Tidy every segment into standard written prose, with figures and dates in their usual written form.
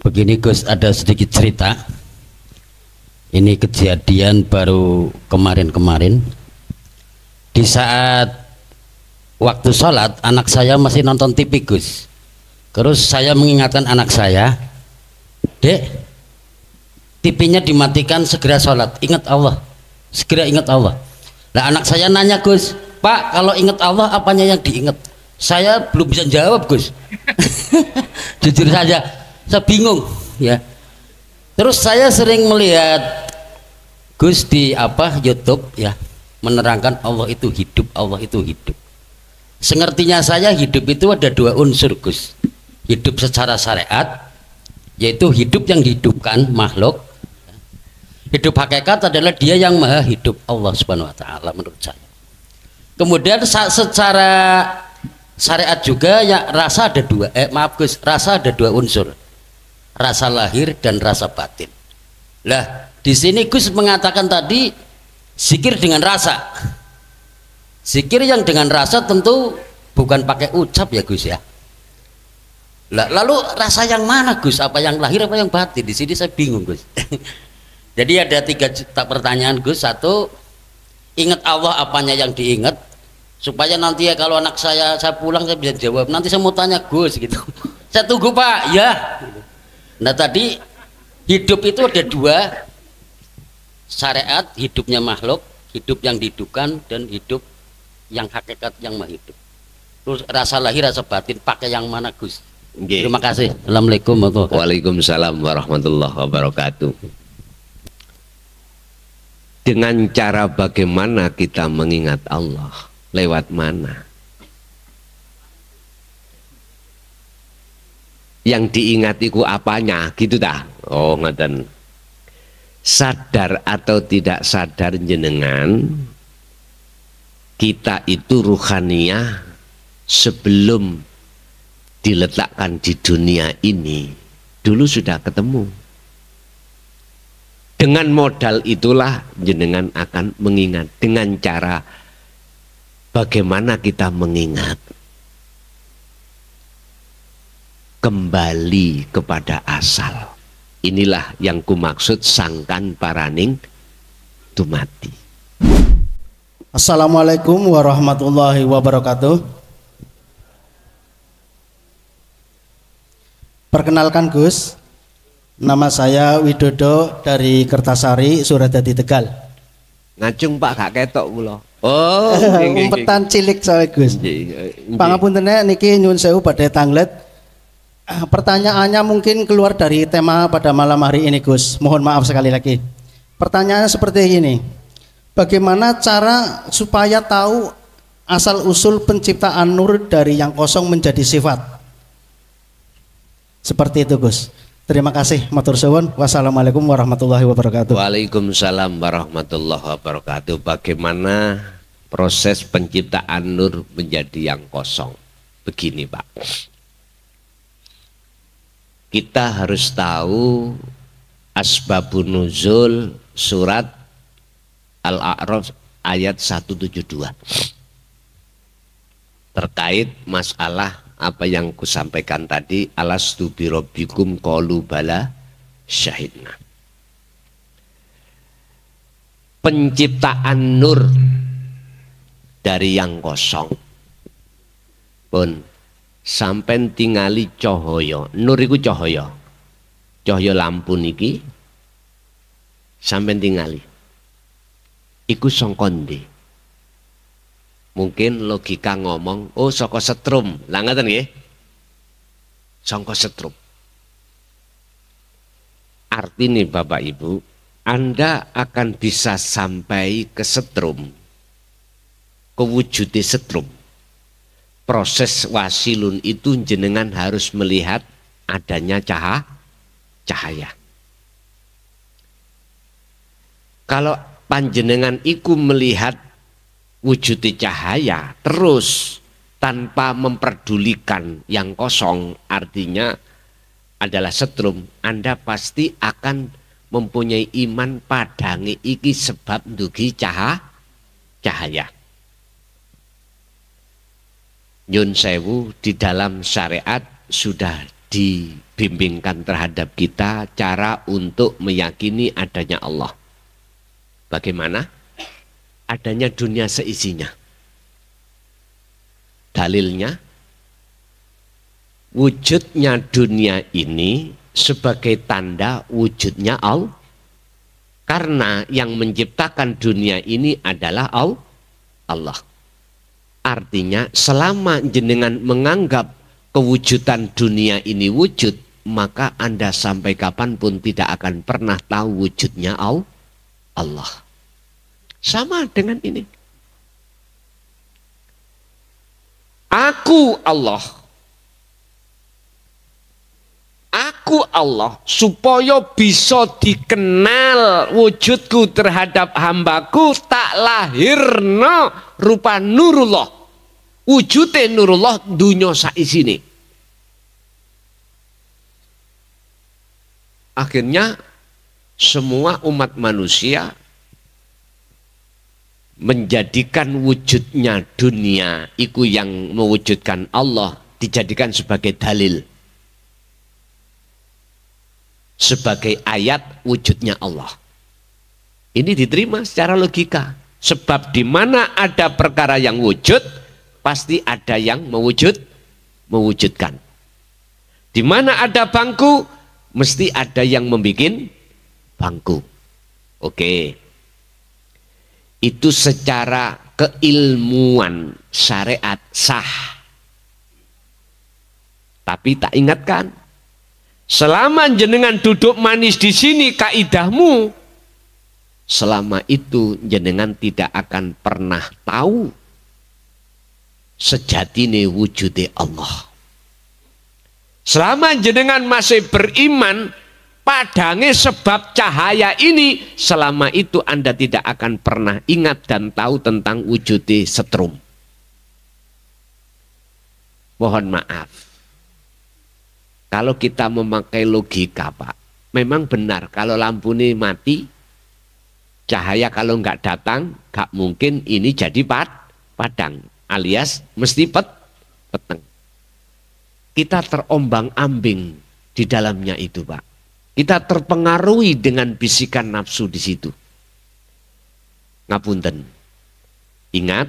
Begini Gus, ada sedikit cerita. Ini kejadian baru kemarin-kemarin. Di saat waktu sholat, anak saya masih nonton TV Gus. Terus saya mengingatkan anak saya, Dek, TV-nya dimatikan, segera sholat, ingat Allah, segera ingat Allah. Nah anak saya nanya, Gus, Pak, kalau ingat Allah apanya yang diingat? Saya belum bisa jawab Gus. Jujur saja, saya bingung ya. Terus saya sering melihat Gus di YouTube ya, menerangkan Allah itu hidup, Allah itu hidup. Sengertinya saya, hidup itu ada dua unsur Gus. Hidup secara syariat, yaitu hidup yang dihidupkan makhluk. Hidup hakikat adalah dia yang maha hidup, Allah Subhanahu wa taala menurut saya. Kemudian secara syariat juga ya, rasa ada dua, maaf Gus, rasa ada dua unsur. Rasa lahir dan rasa batin. Lah, di sini Gus mengatakan tadi zikir dengan rasa. Zikir yang dengan rasa tentu bukan pakai ucap ya Gus ya. Lah, lalu rasa yang mana Gus? Apa yang lahir, apa yang batin? Di sini saya bingung Gus. Jadi ada 3 juta pertanyaan Gus. Satu, ingat Allah apanya yang diingat, supaya nanti ya kalau anak saya pulang saya bisa jawab. Nanti saya mau tanya Gus gitu. Saya tunggu Pak ya. Nah tadi hidup itu ada dua, syariat hidupnya makhluk, hidup yang dihidupkan, dan hidup yang hakikat yang maha hidup. Terus rasa lahir, rasa batin, pakai yang mana Gus? Terima kasih. Assalamualaikum warahmatullahi wabarakatuh. Waalaikumsalam warahmatullahi wabarakatuh. Dengan cara bagaimana kita mengingat Allah? Lewat mana? Yang diingat itu apanya? Gitu dah. Oh ngeten. Sadar atau tidak sadar jenengan, kita itu ruhaniyah sebelum diletakkan di dunia ini dulu sudah ketemu. Dengan modal itulah jenengan akan mengingat. Dengan cara bagaimana kita mengingat, kembali kepada asal. Inilah yang kumaksud sangkan paraning tumati. Assalamualaikum warahmatullahi wabarakatuh. Perkenalkan Gus, nama saya Widodo dari Kertasari, Suradadi, Tegal. Ngacung Pak, gak ketok kula. Oh, umpetan cilik saya Gus. Pangapuntennya niki nyuwun sewu badhe tanglet. Pertanyaannya mungkin keluar dari tema pada malam hari ini Gus. Mohon maaf sekali lagi. Pertanyaannya seperti ini. Bagaimana cara supaya tahu asal usul penciptaan nur dari yang kosong menjadi sifat? Seperti itu Gus. Terima kasih matur suwun. Wassalamualaikum warahmatullahi wabarakatuh. Waalaikumsalam warahmatullahi wabarakatuh. Bagaimana proses penciptaan nur menjadi yang kosong? Begini Pak, kita harus tahu asbabun nuzul surat Al-A'raf ayat 172 terkait masalah apa yang kusampaikan tadi, alastu birabbikum qalu bala syahidna. Penciptaan nur dari yang kosong pun sampai tingali cahaya. Nur iku cahaya, cahaya lampu niki sampai tingali iku saka ndi? Mungkin logika ngomong, oh saka setrum. Lah ngaten nggih. Saka setrum. Artinya Bapak Ibu, Anda akan bisa sampai ke setrum, ke wujud setrum. Proses wasilun itu jenengan harus melihat adanya cahaya. Kalau panjenengan iku melihat wujud cahaya terus tanpa memperdulikan yang kosong, artinya adalah setrum, Anda pasti akan mempunyai iman padangi iki sebab ndugi cahaya. Nyun sewu, di dalam syariat sudah dibimbingkan terhadap kita cara untuk meyakini adanya Allah. Bagaimana? Adanya dunia seisinya. Dalilnya, wujudnya dunia ini sebagai tanda wujudnya Allah. Karena yang menciptakan dunia ini adalah Allah. Artinya selama jenengan menganggap kewujudan dunia ini wujud, maka Anda sampai kapanpun tidak akan pernah tahu wujudnya Allah. Sama dengan ini. Aku Allah. Aku Allah, supaya bisa dikenal wujudku terhadap hambaku, tak lahirna rupa nurullah. Wujudnya nurullah dunya saisine. Akhirnya semua umat manusia menjadikan wujudnya dunia itu yang mewujudkan Allah dijadikan sebagai dalil, sebagai ayat wujudnya Allah. Ini diterima secara logika. Sebab di mana ada perkara yang wujud, pasti ada yang mewujudkan. Di mana ada bangku, mesti ada yang membuat bangku. Oke. Itu secara keilmuan syariat sah. Tapi tak ingatkan, selama jenengan duduk manis di sini kaidahmu, selama itu jenengan tidak akan pernah tahu sejatine wujude Allah. Selama jenengan masih beriman padange sebab cahaya ini, selama itu Anda tidak akan pernah ingat dan tahu tentang wujude setrum. Mohon maaf, kalau kita memakai logika Pak, memang benar kalau lampu ini mati, cahaya kalau nggak datang, nggak mungkin ini jadi padang, alias mesti peteng. Kita terombang-ambing di dalamnya itu Pak. Kita terpengaruhi dengan bisikan nafsu di situ. Ngapunten. Ingat,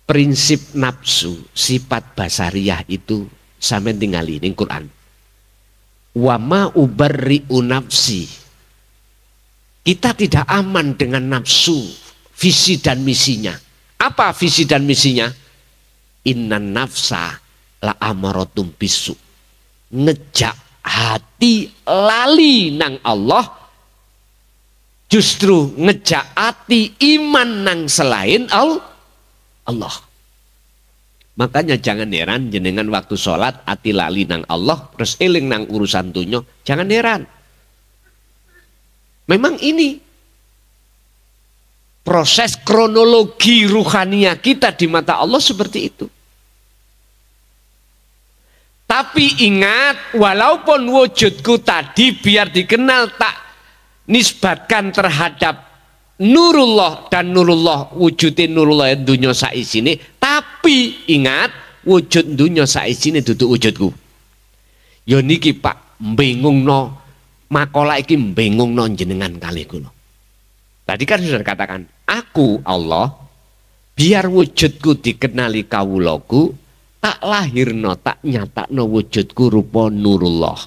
prinsip nafsu, sifat basariyah itu sampeyan tingali ning Quran. Wa ma ubarri'u nafsi. Kita tidak aman dengan nafsu, visi dan misinya. Apa visi dan misinya? Innan nafsa la amaratum bisu. Ngejak hati lali nang Allah, justru ngejak hati iman nang selain Allah. Makanya jangan heran jenengan waktu sholat hati lali nang Allah terus eling nang urusan dunya, jangan heran. Memang ini proses kronologi ruhania kita di mata Allah seperti itu. Tapi ingat, walaupun wujudku tadi biar dikenal tak nisbatkan terhadap nurullah, dan nurullah wujudin nurullah dunya saisine, tapi ingat wujud dunya saisine duduk wujudku. Ya niki Pak mbingungno, makalah iki mbingungno jenengan kali kula. Tadi kan sudah katakan, aku Allah biar wujudku dikenali kawulaku, tak lahirno, tak nyatakno wujudku rupa nurullah.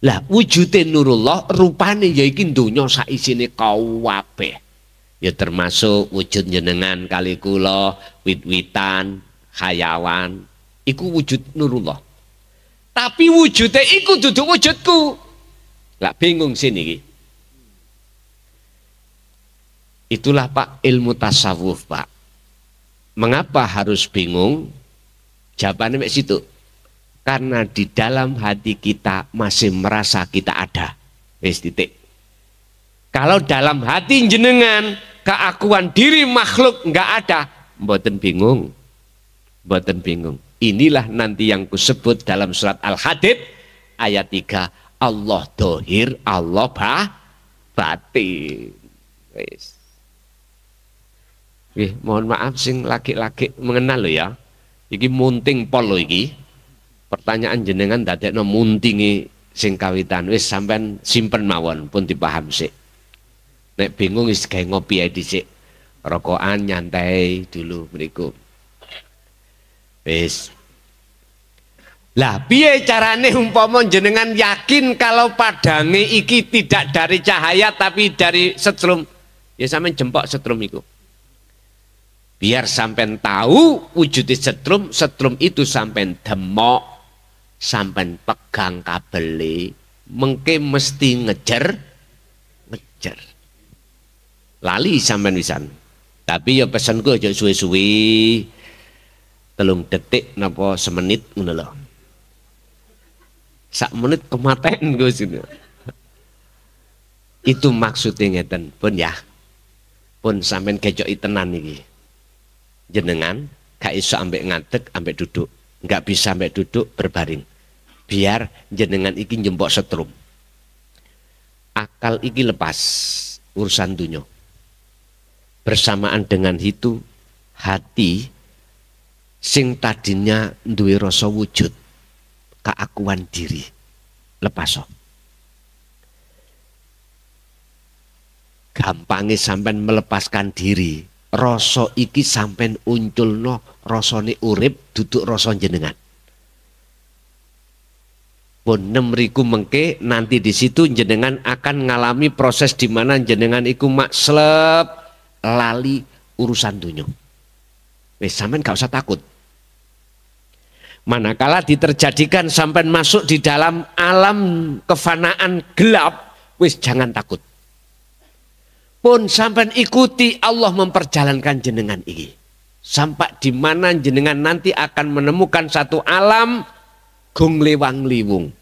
Lah wujudin nurullah rupane ya iki donya saisine kabeh. Ya termasuk wujud jenengan kali kula, wit-witan, hayawan, iku wujud nurullah. Tapi wujudnya iku duduk wujudku. Lah bingung sini iki. Itulah Pak ilmu tasawuf Pak. Mengapa harus bingung? Jawabannya mek situ. Karena di dalam hati kita masih merasa kita ada. Wis titik. Kalau dalam hati jenengan keakuan diri makhluk enggak ada, mboten bingung. Mboten bingung. Inilah nanti yang kusebut dalam surat Al-Hadid ayat 3. Allah dohir, Allah batin. Wis. Mohon maaf sing laki-laki mengenal lo ya. Iki munting pol lho iki. Pertanyaan jenengan dadekno muntingi sing kawitan wis sampean simpen mawon pun dipaham sik. Nek bingung wis gawe ngopi ae dhisik. Rokokan nyantai dulu mriku. Wis. Lah piye carane umpama jenengan yakin kalau padange iki tidak dari cahaya tapi dari setrum? Ya sampean jempok setrum iku. Biar sampean tahu wujudnya setrum, setrum itu sampean demok, sampean pegang kabel, mengke mesti ngejer. Lali sampean wisan. Tapi ya pesanku aja suwe-suwe. 3 detik napa semenit ngono lho. Sak menit kematen Gus. Itu maksudnya ngeten pun ya. Pun sampean kecoki tenan iki. Jenengan gak iso ambek ngadeg ambek duduk. Enggak bisa ambek duduk berbaring. Biar jenengan iki njempok setrum. Akal iki lepas urusan dunya. Bersamaan dengan itu hati sing tadinya duwe rasa wujud keakuan diri lepas. Gampangnya sampean melepaskan diri, rasa iki sampean unculno rasane urip duduk rasa jenengan. Pun nemriku mengke nanti di situ jenengan akan ngalami proses di mana jenengan iku makslep lali urusan dunya. Wis sampean gak usah takut. Manakala diterjadikan sampai masuk di dalam alam kefanaan gelap, wis jangan takut. Pun sampai ikuti Allah memperjalankan jenengan ini. Sampai di mana jenengan nanti akan menemukan satu alam gung lewang liwung.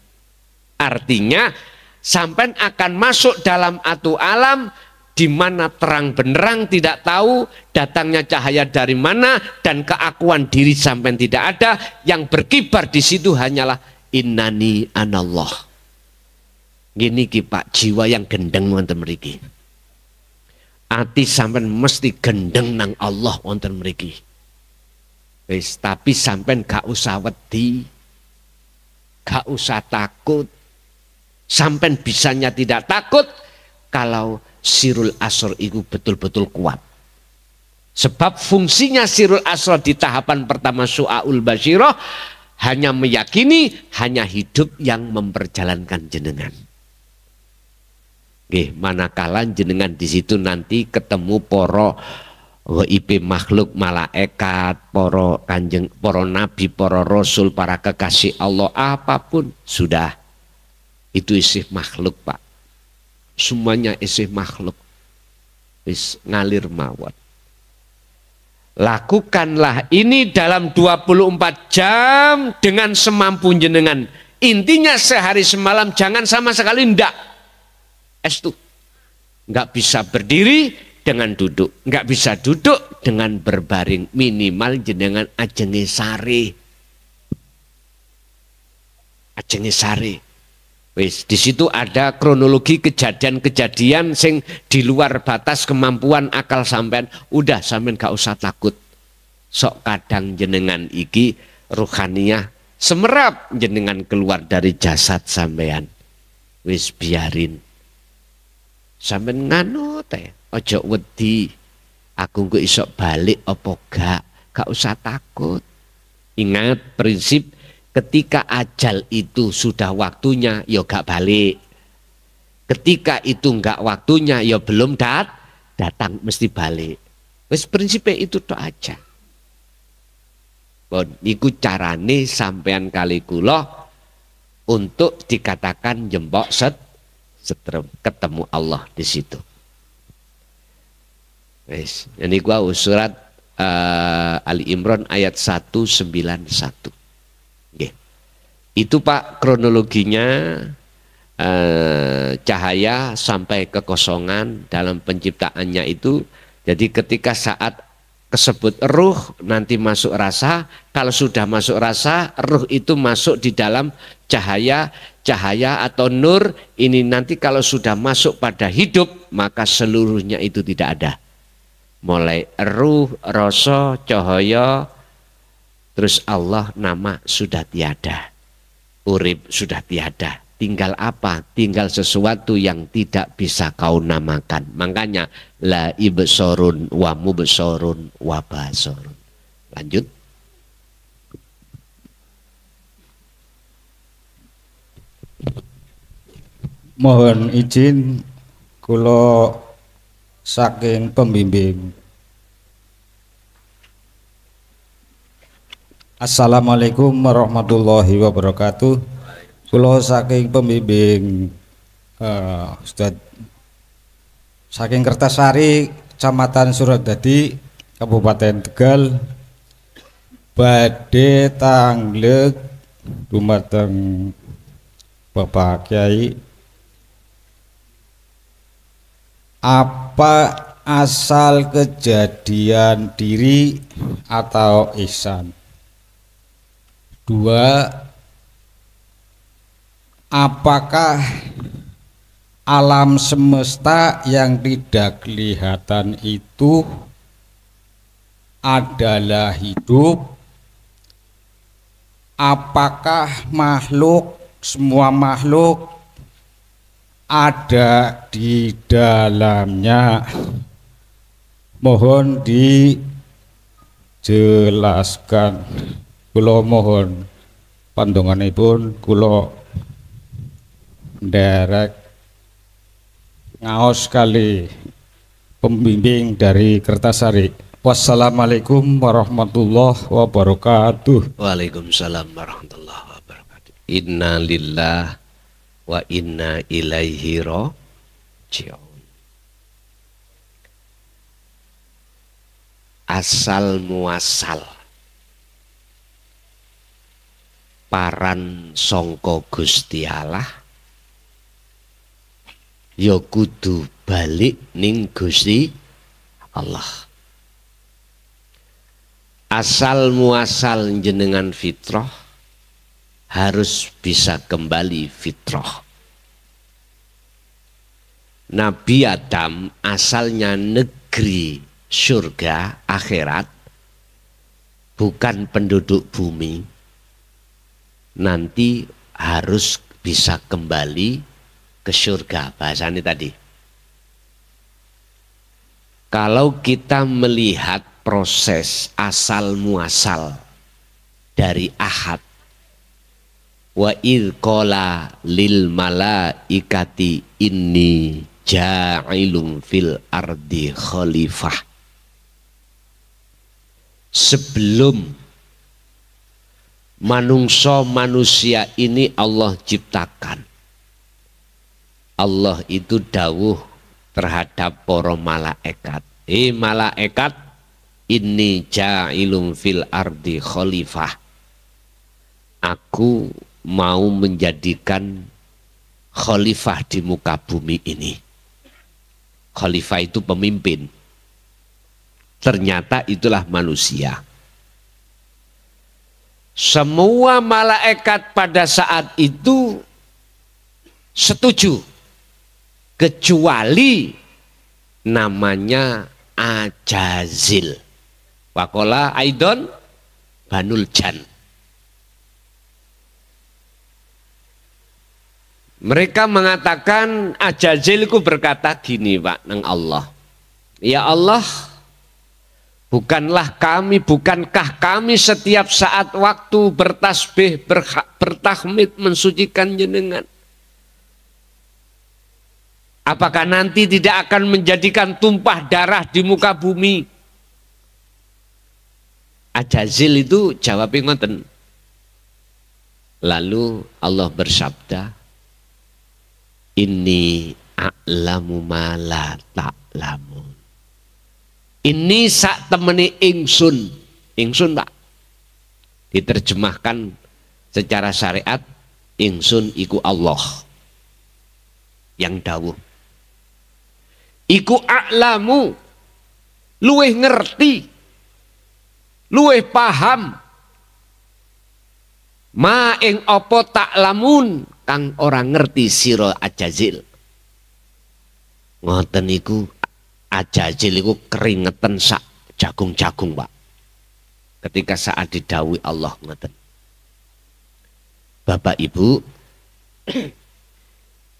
Artinya sampai akan masuk dalam atu alam di mana terang benerang tidak tahu datangnya cahaya dari mana dan keakuan diri sampai tidak ada, yang berkibar di situ hanyalah innani anallah. Gini ki Pak, jiwa yang gendeng wonten mriki. Ati sampean mesti gendeng nang Allah wonten mriki. Wis, tapi sampean gak usah wedi. Gak usah takut. Sampean bisanya tidak takut kalau sirul asr itu betul-betul kuat. Sebab fungsinya sirul asr di tahapan pertama su'aul basyirah hanya meyakini, hanya hidup yang memperjalankan jenengan. Nggih, manakala jenengan di situ nanti ketemu para gaib makhluk malaikat, para kanjeng, para nabi, para rasul, para kekasih Allah, apapun sudah itu isi makhluk Pak. Semuanya isi makhluk. Wis ngalir mawon. Lakukanlah ini dalam 24 jam dengan semampu jenengan. Intinya sehari semalam jangan sama sekali ndak. Estu. Enggak bisa berdiri dengan duduk, enggak bisa duduk dengan berbaring, minimal jenengan ajenge sare. Ajenge sare. Wis, di situ ada kronologi kejadian-kejadian sing di luar batas kemampuan akal sampean. Udah sampean gak usah takut. Sok kadang jenengan iki ruhaniyah semerap jenengan keluar dari jasad sampean. Wis biarin. Sampean nganu teh, ojo wedi. Aku kok iso balik apa gak? Gak usah takut. Ingat prinsip, ketika ajal itu sudah waktunya, ya gak balik. Ketika itu enggak waktunya, ya belum datang, mesti balik. Wis prinsipnya itu tok aja. Bon, iku carane sampean kali kula untuk dikatakan jembok setrum, ketemu Allah di situ. Wis, ini gua surat Ali Imran ayat 191. Itu Pak kronologinya, cahaya sampai kekosongan dalam penciptaannya itu. Jadi ketika saat kesebut ruh nanti masuk rasa, kalau sudah masuk rasa ruh itu masuk di dalam cahaya atau nur. Ini nanti kalau sudah masuk pada hidup maka seluruhnya itu tidak ada. Mulai ruh, rasa, cahaya, Terus Allah nama sudah tiada, urip sudah tiada. Tinggal apa? Tinggal sesuatu yang tidak bisa kau namakan. Makanya la ibsorun wa mubsorun wa basorun. Lanjut. Mohon izin kula saking pembimbing. Assalamualaikum warahmatullahi wabarakatuh. Kula saking pembimbing Ustaz saking Kertasari, Kecamatan Suradadi, Kabupaten Tegal, badhe tanglek dumateng Bapak Kiai. Apa asal kejadian diri atau ihsan? 2. Apakah alam semesta yang tidak kelihatan itu adalah hidup? Apakah semua makhluk ada di dalamnya? Mohon dijelaskan. Kula mohon pandonganipun kula nderek ngaos kali pembimbing dari Kertasari. Wassalamualaikum warahmatullahi wabarakatuh. Waalaikumsalam warahmatullahi wabarakatuh. Inna lillah wa inna ilaihi raji'un. Asal muasal paran sangka Gusti Allah ya kudu balik ning Gusti Allah. Asal muasal jenengan fitrah harus bisa kembali fitrah. Nabi Adam asalnya negeri surga akhirat, bukan penduduk bumi. Nanti harus bisa kembali ke surga, bahasanya tadi. Kalau kita melihat proses asal muasal dari ahad, wa idh qala lil malaikati inni ja'ilun fil ardi khalifah. Sebelum manusia ini Allah ciptakan, Allah itu dawuh terhadap para malaikat, malaikat, inni ja'ilun fil ardi khalifah. Aku mau menjadikan khalifah di muka bumi ini. Khalifah itu pemimpin. Ternyata itulah manusia. Semua malaikat pada saat itu setuju, kecuali namanya Ajazil. Wakola Aidon Banul Jan. Mereka mengatakan, Ajazil itu berkata gini Pak nang Allah, ya Allah, bukankah kami setiap saat waktu bertasbih, bertahmid, mensucikan jenengan? Apakah nanti tidak akan menjadikan tumpah darah di muka bumi? Ajazil itu jawabnya ngoten. Lalu Allah bersabda, inni a'lamu ma la ta'lamun. Ini sak temeni ingsun. Ingsun Pak diterjemahkan secara syariat, ingsun iku Allah yang dawuh. Iku a'lamu, luweh ngerti, luweh paham, ma ing apa ta'lamun kang orang ngerti sira Ajazil. Ngoten iku, Ajazil iku keringetan sak jagung-jagung Pak. ketika saat didhawuhi Allah ngoten. Bapak Ibu,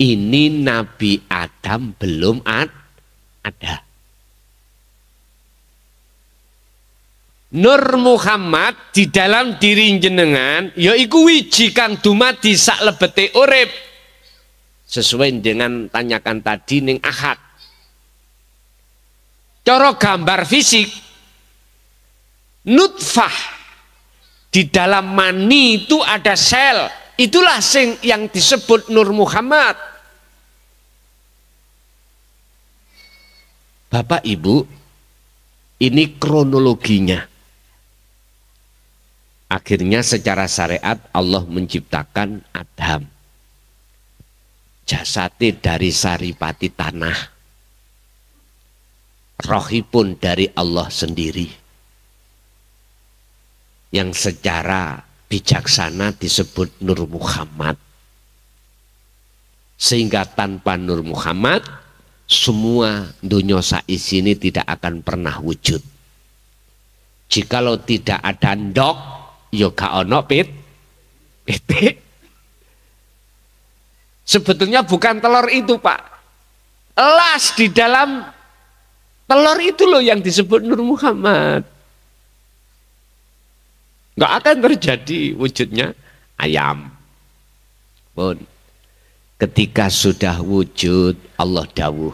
ini Nabi Adam belum ada. Nur Muhammad di dalam diri jenengan yaiku wiji kang dumadi sak lebete urip. Sesuai dengan tanyakan tadi ning Ahad. Cara gambar fisik nutfah di dalam mani itu ada sel. Itulah yang disebut Nur Muhammad. Bapak Ibu, ini kronologinya. Akhirnya secara syariat Allah menciptakan Adam. Jasate dari saripati tanah. Rohipun dari Allah sendiri. Yang secara bijaksana disebut Nur Muhammad. Sehingga tanpa Nur Muhammad, semua dunia saisi ini tidak akan pernah wujud. Jikalau tidak ada ndok, ya gak ono pitik. Sebetulnya bukan telur itu, Pak. Elas di dalam telur itu loh yang disebut Nur Muhammad. Gak akan terjadi wujudnya ayam. Pun ketika sudah wujud Allah dawuh.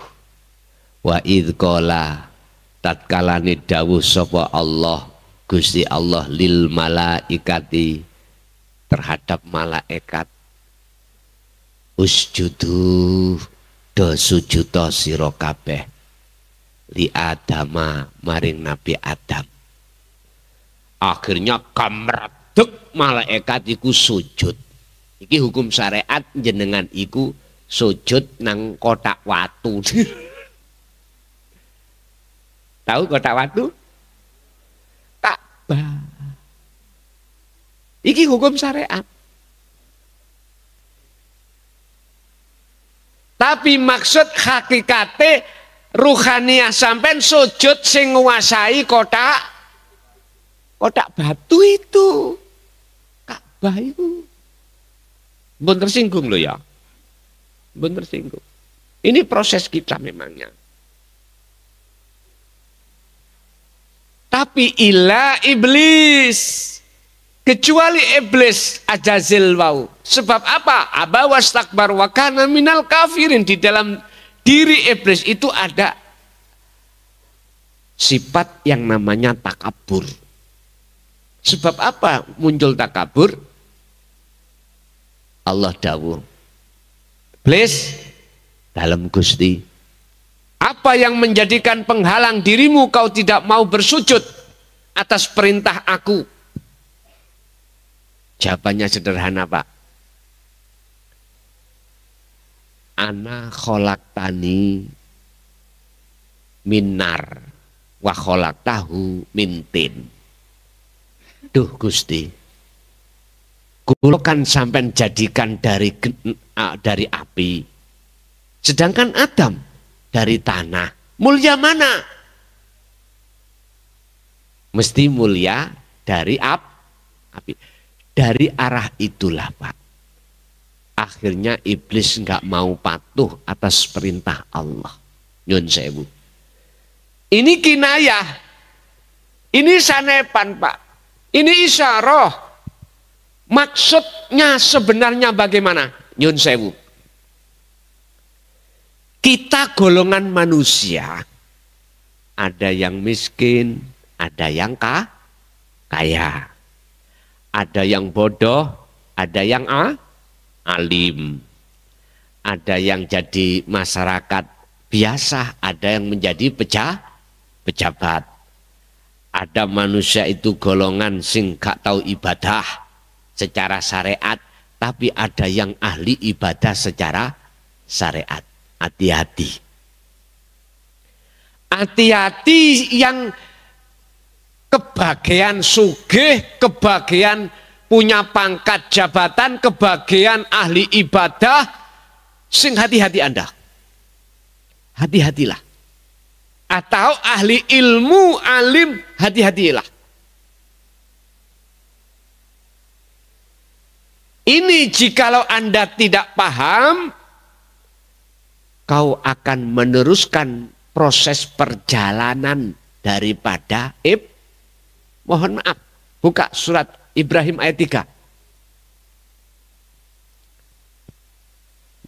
Wa idh qala tatkalane dawuh sapa Allah Gusti Allah lil malaikati terhadap malaikat usjudu do sujuda sira kabeh li Adama maring Nabi Adam. Akhirnya kamredeg malaikat iku sujud. Iki hukum syariat jenengan iku sujud nang kotak watu. Tahu kotak watu? Ka'bah. Iki hukum syariat. Tapi maksud hakikate ruhaniyah sampean sujud sing nguasai kotak batu itu. Ka'bah itu. Bener tersinggung loh ya. Bener tersinggung. Ini proses kita memangnya. Tapi ila iblis. Kecuali iblis ajazil wau. Sebab apa? Aba wastakbar wa kana minal kafirin. Di dalam diri iblis itu ada sifat yang namanya takabur. Sebab apa muncul takabur? Allah dawuh. Iblis dalam Gusti. Apa yang menjadikan penghalang dirimu kau tidak mau bersujud atas perintah aku? Jawabannya sederhana, Pak. Ana kholaqtani minar wa kholaqtahu mintin. Duh Gusti, kula kan sampean jadikan dari api. Sedangkan Adam dari tanah. Mulia mana? Mesti mulia dari api. Dari arah itulah, Pak. Akhirnya iblis nggak mau patuh atas perintah Allah. Nyun sewu. Ini kinayah. Ini sanepan, Pak. Ini isyarah. Maksudnya sebenarnya bagaimana? Nyun sewu. Kita golongan manusia. Ada yang miskin, ada yang kaya. Ada yang bodoh, ada yang alim. Ada yang jadi masyarakat biasa, ada yang menjadi pejabat. Ada manusia itu golongan sing gak tahu ibadah secara syariat, tapi ada yang ahli ibadah secara syariat. Hati-hati. Hati-hati yang kebagian sugih, kebagian punya pangkat jabatan, kebagian ahli ibadah, sing hati-hati Anda. Hati-hatilah. Atau ahli ilmu, alim, hati-hatilah. Ini jikalau Anda tidak paham, kau akan meneruskan proses perjalanan daripada mohon maaf, buka surat Ibrahim ayat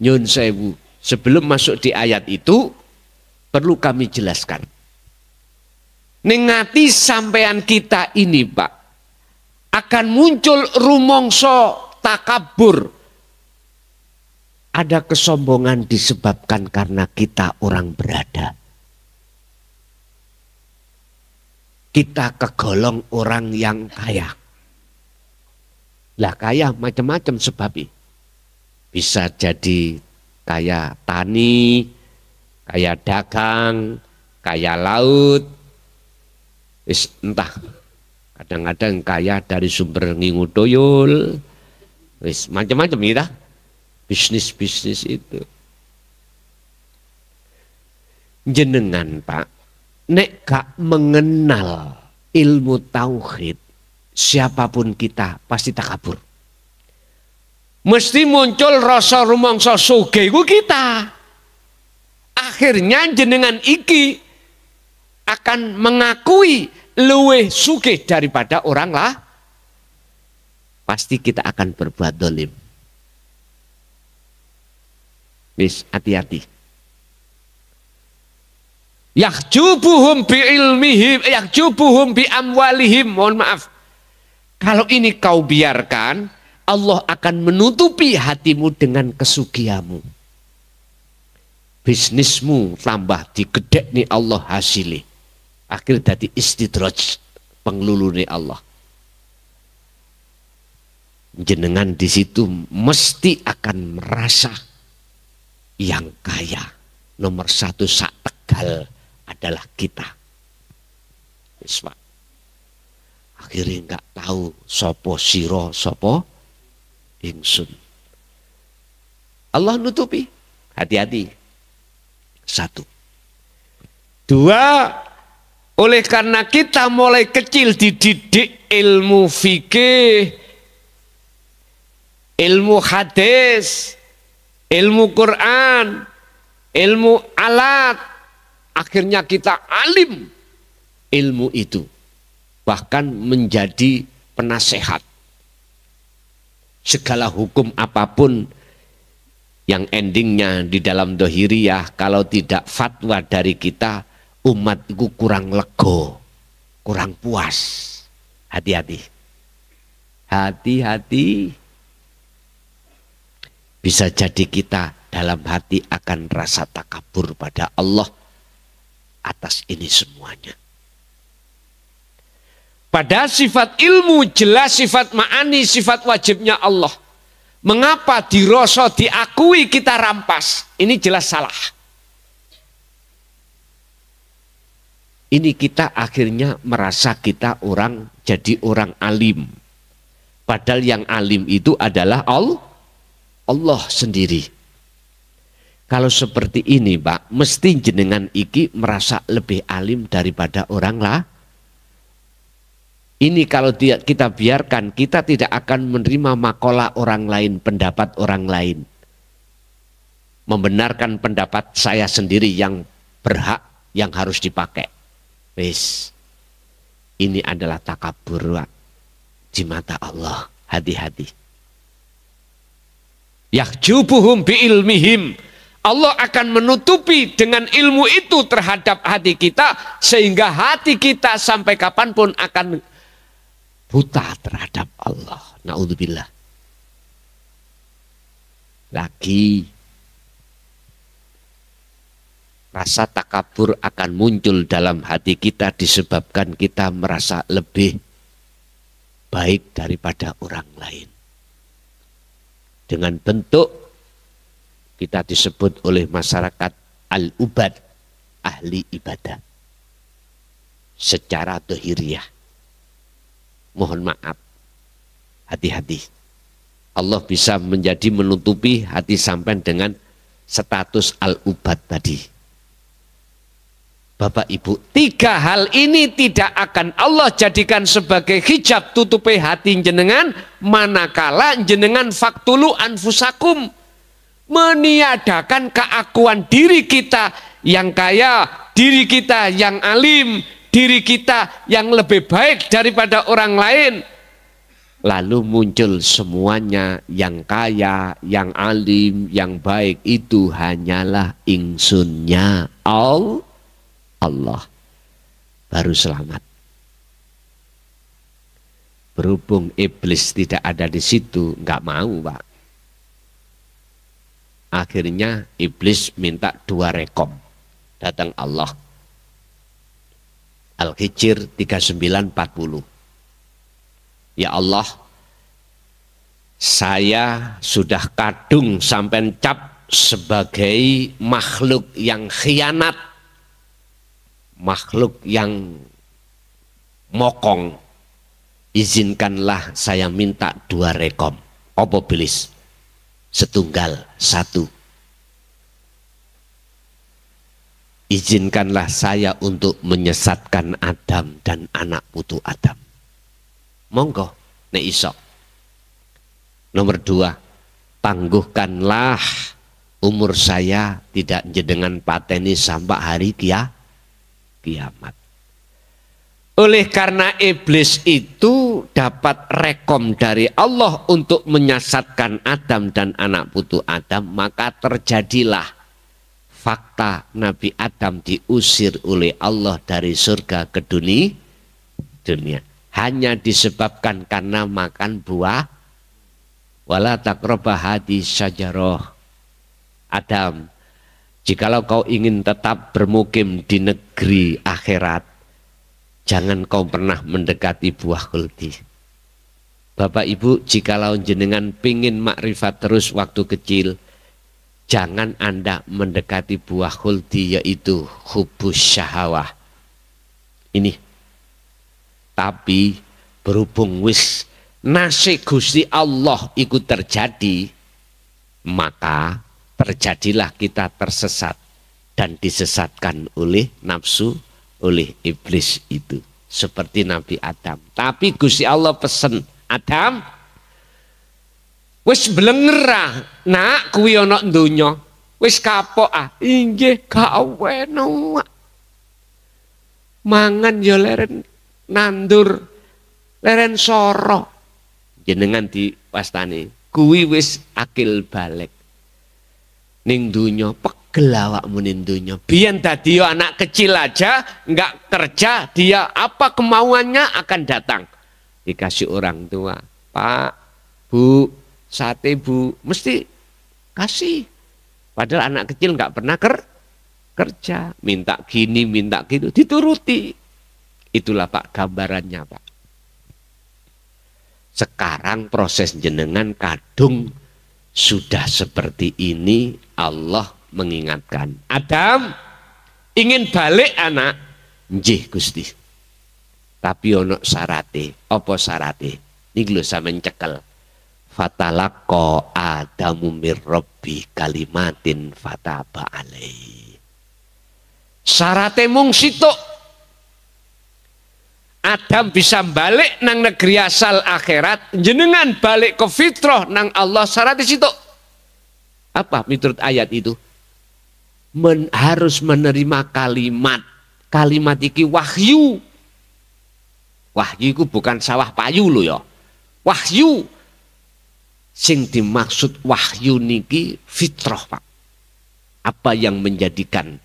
3. Nyun sewu, sebelum masuk di ayat itu perlu kami jelaskan. Ningati sampean kita ini, Pak, akan muncul rumongso takabur. Ada kesombongan disebabkan karena kita orang berada. Kita kegolong orang yang kaya. Lah kaya macam-macam sebabnya. Bisa jadi kaya tani, kaya dagang, kaya laut. Entah, kadang-kadang kaya dari sumber ngingu toyol. Macam-macam kita. Bisnis-bisnis itu. Jenengan, Pak, nek gak mengenal ilmu tauhid, siapapun kita pasti takabur. Mesti muncul rasa rumangsa sugih ku kita. Akhirnya jenengan iki akan mengakui luweh sugih daripada orang lah. Pasti kita akan berbuat dolim. Wis, hati-hati. Yakjubuhum bi ilmihim, yakjubuhum bi amwalihim. Mohon maaf. Kalau ini kau biarkan, Allah akan menutupi hatimu dengan kesugihamu. Bisnismu tambah digedek nih Allah hasilnya. Akhir dadi istidraj, penglulune Allah. Jenengan di situ mesti akan merasa yang kaya nomor satu sak Tegal adalah kita. Pak. Akhirnya nggak tahu sopo siro sopo ingsun. Allah nutupi. Hati-hati. 1. 2. Oleh karena kita mulai kecil dididik ilmu fikih, ilmu hadis, ilmu Quran, ilmu alat, akhirnya kita alim ilmu itu. Bahkan menjadi penasehat. Segala hukum apapun yang endingnya di dalam dohiriyah, kalau tidak fatwa dari kita, umat itu kurang lego, kurang puas. Hati-hati. Hati-hati. Bisa jadi kita dalam hati akan rasa takabur pada Allah atas ini semuanya. Pada sifat ilmu jelas sifat ma'ani, sifat wajibnya Allah. Mengapa dirasa diakui kita rampas? Ini jelas salah. Ini kita akhirnya merasa kita jadi orang alim. Padahal yang alim itu adalah Allah sendiri. Kalau seperti ini, Pak, mesti jenengan iki merasa lebih alim daripada orang lah. Ini kalau kita biarkan, kita tidak akan menerima makalah orang lain, pendapat orang lain. Membenarkan pendapat saya sendiri yang berhak, yang harus dipakai. Wis, ini adalah takabur, Pak, di mata Allah. Hati-hati. Yahjubuhum bi ilmihim. Allah akan menutupi dengan ilmu itu terhadap hati kita, sehingga hati kita sampai kapanpun akan buta terhadap Allah. Na'udzubillah. Lagi rasa takabur akan muncul dalam hati kita disebabkan kita merasa lebih baik daripada orang lain. Dengan bentuk kita disebut oleh masyarakat al-ubad, ahli ibadah. Secara dohiriyah. Mohon maaf. Hati-hati. Allah bisa menjadi menutupi hati sampai dengan status al-ubad tadi. Bapak Ibu, 3 hal ini tidak akan Allah jadikan sebagai hijab tutupi hati jenengan manakala jenengan faktulu anfusakum, meniadakan keakuan diri kita yang kaya, diri kita yang alim, diri kita yang lebih baik daripada orang lain. Lalu muncul semuanya yang kaya, yang alim, yang baik itu hanyalah ingsunnya Allah. Baru selamat. Berhubung iblis tidak ada di situ, nggak mau Pak. Akhirnya iblis minta 2 rekom. Datang Allah. Al-Hijr 39:40. Ya Allah, saya sudah kadung sampai cap sebagai makhluk yang khianat, makhluk yang mokong. Izinkanlah saya minta 2 rekom. Apa bilis? Setunggal, 1. Izinkanlah saya untuk menyesatkan Adam dan anak putu Adam. Monggo, nek iso. Nomor 2, tangguhkanlah umur saya tidak jenengan pateni sampai hari kiamat. Oleh karena iblis itu dapat rekom dari Allah untuk menyesatkan Adam dan anak putu Adam, maka terjadilah fakta Nabi Adam diusir oleh Allah dari surga ke dunia. Hanya disebabkan karena makan buah. Wala taqrabah hadis syajarah. Adam, jikalau kau ingin tetap bermukim di negeri akhirat, jangan kau pernah mendekati buah khuldi. Bapak Ibu, jikalau jenengan pingin makrifat terus waktu kecil, jangan Anda mendekati buah khuldi, yaitu hubus syahawah. Ini. Tapi berhubung wis nasib Gusti Allah ikut terjadi, maka terjadilah kita tersesat dan disesatkan oleh nafsu, oleh iblis itu. Seperti Nabi Adam. Tapi Gusti Allah pesen, Adam, wis blenger nak kuwi ana donya, wis kapok inggih gawe no. Mangan ya leren nandur, leren soro. Jenengan diwastani, kuwi wis akil balik. Ning donya pegel awakmu ning donya. Biyen dadi anak kecil aja enggak kerja, dia apa kemauannya akan datang. Dikasih orang tua, Pak, Bu, sate Bu, mesti kasih. Padahal anak kecil enggak pernah kerja, minta gini, minta gitu, dituruti. Itulah Pak gambarannya Pak. Sekarang proses jenengan kadung sudah seperti ini. Allah mengingatkan, Adam, ingin balik anak? Nggih Gusti. Tapi ono syarate. Apa syarate? Niki lho sampeyan cekel. Fatalaqa Adamu mir Rabbi kalimatin fataba alaihi. Syarate mung situk. Adam bisa balik nang negeri asal akhirat, jenengan balik ke fitrah nang Allah syarat situ. Apa menurut ayat itu? Harus menerima kalimat. Kalimat iki wahyu. Wahyu itu bukan sawah payu lho ya. Wahyu. Sing dimaksud wahyu niki fitrah Pak. Apa yang menjadikan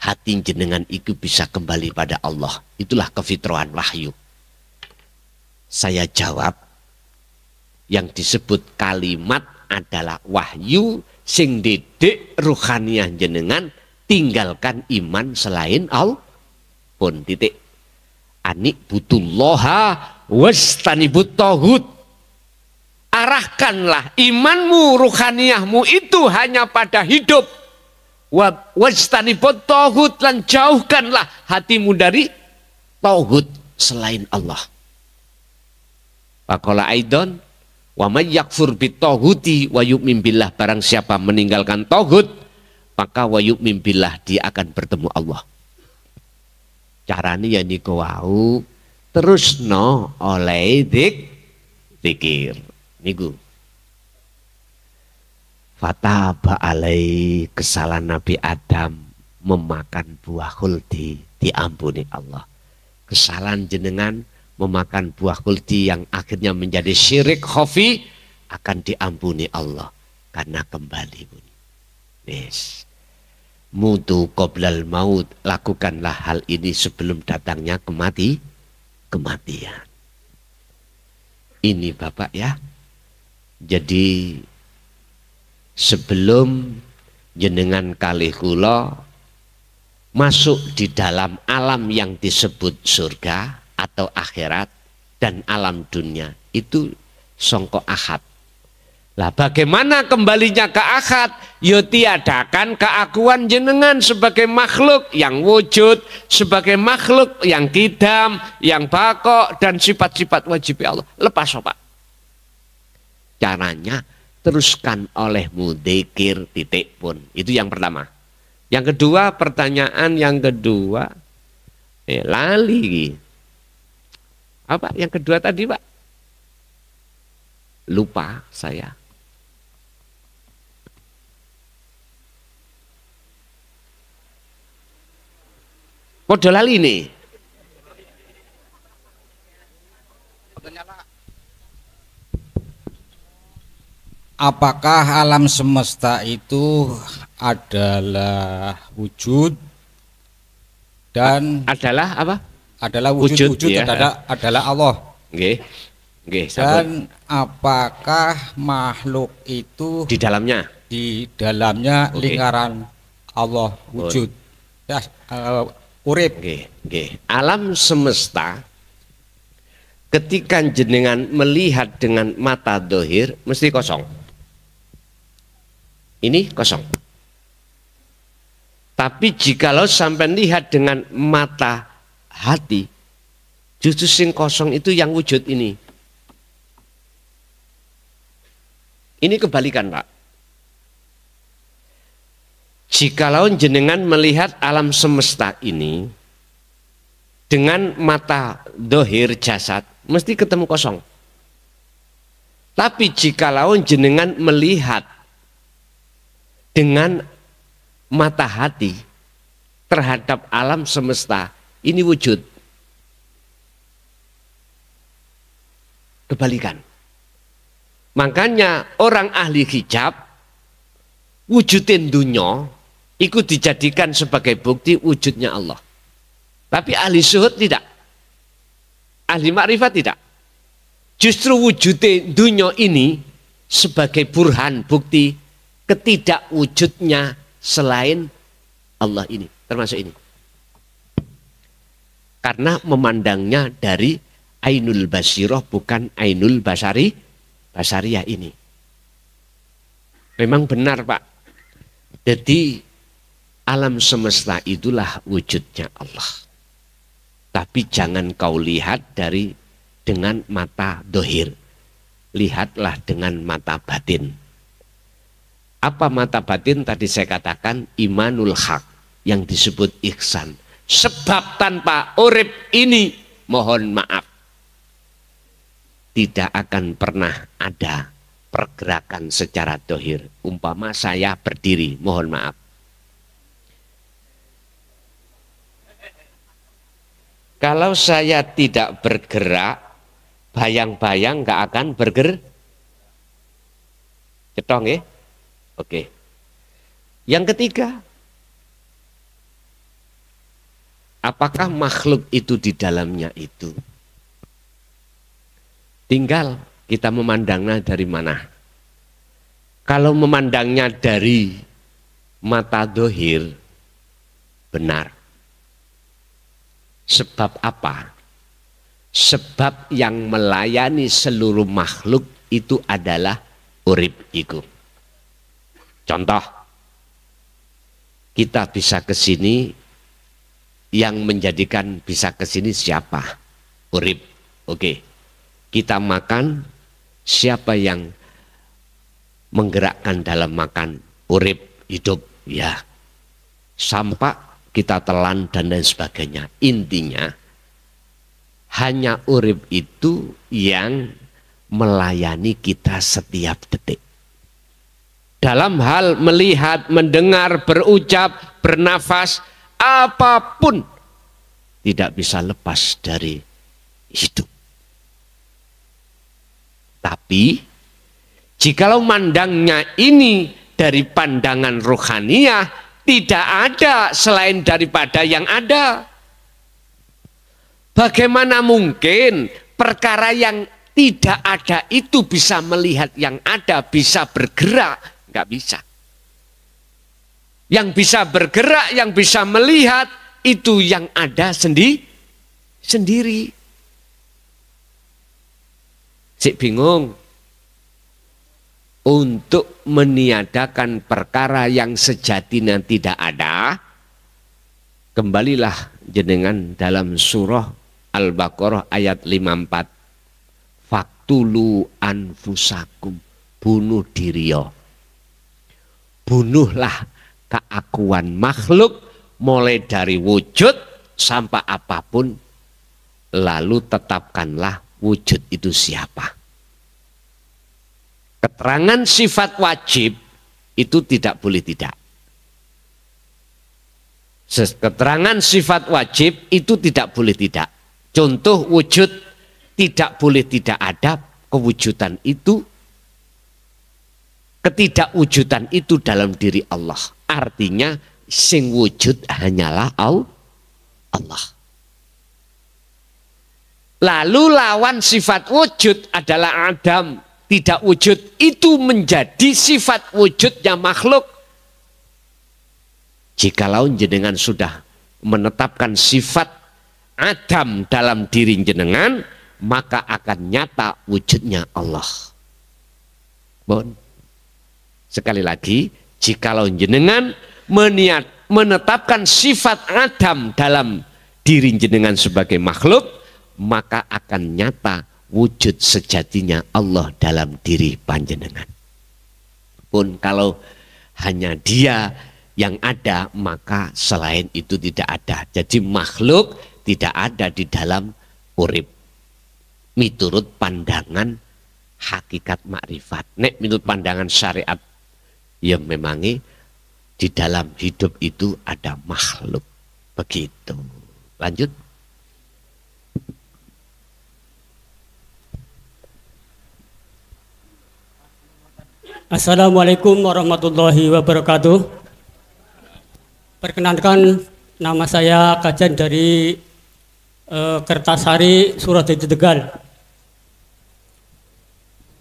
hati jenengan itu bisa kembali pada Allah. Itulah kefitrahan wahyu. Saya jawab, yang disebut kalimat adalah wahyu sing didik ruhaniah jenengan, tinggalkan iman selain Allah. Pun titik. Anik butullaha wastanibut taghut. Arahkanlah imanmu, ruhaniahmu itu hanya pada hidup. Wastanibut taghut, lan jauhkanlah hatimu dari taghut selain Allah. Faqala aidon wa may yakfur bitaghuti wa yu'min billah, barang siapa meninggalkan taghut maka wa yu'min billah, dia akan bertemu Allah. Carane ya niku wau, terusno oleh zikir niku. Fataba alai, kesalahan Nabi Adam memakan buah khuldi diampuni Allah. Kesalahan jenengan memakan buah khuldi yang akhirnya menjadi syirik khafi akan diampuni Allah karena kembali bunyi. Yes. Mutu qoblal maut, lakukanlah hal ini sebelum datangnya kematian. Ini Bapak ya. Jadi sebelum jenengan kalih kula masuk di dalam alam yang disebut surga atau akhirat dan alam dunia itu songko ahad. Lah bagaimana kembalinya ke ahad? Yo tiadakan keakuan jenengan sebagai makhluk yang wujud, sebagai makhluk yang kidam, yang bako dan sifat-sifat wajib Allah. Lepas Pak. Caranya teruskan oleh mudzikir titik pun. Itu yang pertama. Yang kedua, pertanyaan yang kedua, lali. Apa yang kedua tadi Pak? Lupa saya. Kode lali nih. Apakah alam semesta itu adalah wujud dan adalah apa? Adalah wujud ya. adalah Allah. Nggih. Nggih, dan apakah makhluk itu di dalamnya lingkaran Allah wujud. Ya, urip. Nggih. Alam semesta ketika jenengan melihat dengan mata dohir mesti kosong. Ini kosong. Tapi jikalau sampai lihat dengan mata hati, justru sing kosong itu yang wujud ini. Ini kebalikan Pak. Jikalau jenengan melihat alam semesta ini dengan mata dohir jasad, mesti ketemu kosong. Tapi jikalau jenengan melihat dengan mata hati terhadap alam semesta, ini wujud. Kebalikan. Makanya orang ahli hijab wujudin dunya ikut dijadikan sebagai bukti wujudnya Allah. Tapi ahli syuhud tidak. Ahli makrifat tidak. Justru wujudin dunya ini sebagai burhan bukti ketidakwujudnya selain Allah ini, termasuk ini. Karena memandangnya dari ainul basirah bukan ainul basariyah ini. Memang benar Pak. Jadi alam semesta itulah wujudnya Allah. Tapi jangan kau lihat dengan mata dohir. Lihatlah dengan mata batin. Apa mata batin? Tadi saya katakan imanul haq yang disebut ihsan. Sebab tanpa urip ini, mohon maaf, tidak akan pernah ada pergerakan secara dohir. Umpama saya berdiri, mohon maaf. Kalau saya tidak bergerak, bayang-bayang nggak akan bergerak. Cetong ya? Oke. Yang ketiga, apakah makhluk itu di dalamnya itu? Tinggal kita memandangnya dari mana. Kalau memandangnya dari mata dohir, benar. Sebab apa? Sebab yang melayani seluruh makhluk itu adalah urip iku. Contoh, kita bisa ke sini, yang menjadikan bisa ke sini siapa? Urip. Oke. Kita makan, siapa yang menggerakkan dalam makan? Urip, hidup. Ya. Sampah kita telan dan lain sebagainya. Intinya hanya urip itu yang melayani kita setiap detik. Dalam hal melihat, mendengar, berucap, bernafas, apapun tidak bisa lepas dari hidup. Tapi jikalau mandangnya ini dari pandangan rohaniah, tidak ada selain daripada yang ada. Bagaimana mungkin perkara yang tidak ada itu bisa melihat yang ada, bisa bergerak? Nggak bisa. Yang bisa bergerak, yang bisa melihat, itu yang ada sendiri. Sik bingung. Untuk meniadakan perkara yang sejatinya tidak ada, kembalilah jenengan dalam surah Al-Baqarah ayat 54. Faktulu anfusakum, bunuh diriyo. Bunuhlah keakuan makhluk mulai dari wujud sampai apapun, lalu tetapkanlah wujud itu siapa. Keterangan sifat wajib itu tidak boleh tidak. Keterangan sifat wajib itu tidak boleh tidak. Contoh wujud tidak boleh tidak ada kewujudan itu. Ketidakwujudan itu dalam diri Allah. Artinya sing wujud hanyalah Allah. Lalu lawan sifat wujud adalah Adam. Tidak wujud itu menjadi sifat wujudnya makhluk. Jikalau jenengan sudah menetapkan sifat Adam dalam diri jenengan, maka akan nyata wujudnya Allah. Bon. Sekali lagi, jikalau jenengan menetapkan sifat Adam dalam diri jenengan sebagai makhluk, maka akan nyata wujud sejatinya Allah dalam diri panjenengan. Pun kalau hanya Dia yang ada, maka selain itu tidak ada. Jadi makhluk tidak ada di dalam urip. Miturut pandangan hakikat makrifat. Nek menurut pandangan syariat, ya memangi di dalam hidup itu ada makhluk. Begitu. Lanjut. Assalamualaikum warahmatullahi wabarakatuh. Perkenalkan, nama saya Kajan dari Kertasari, Suradadi, Tegal.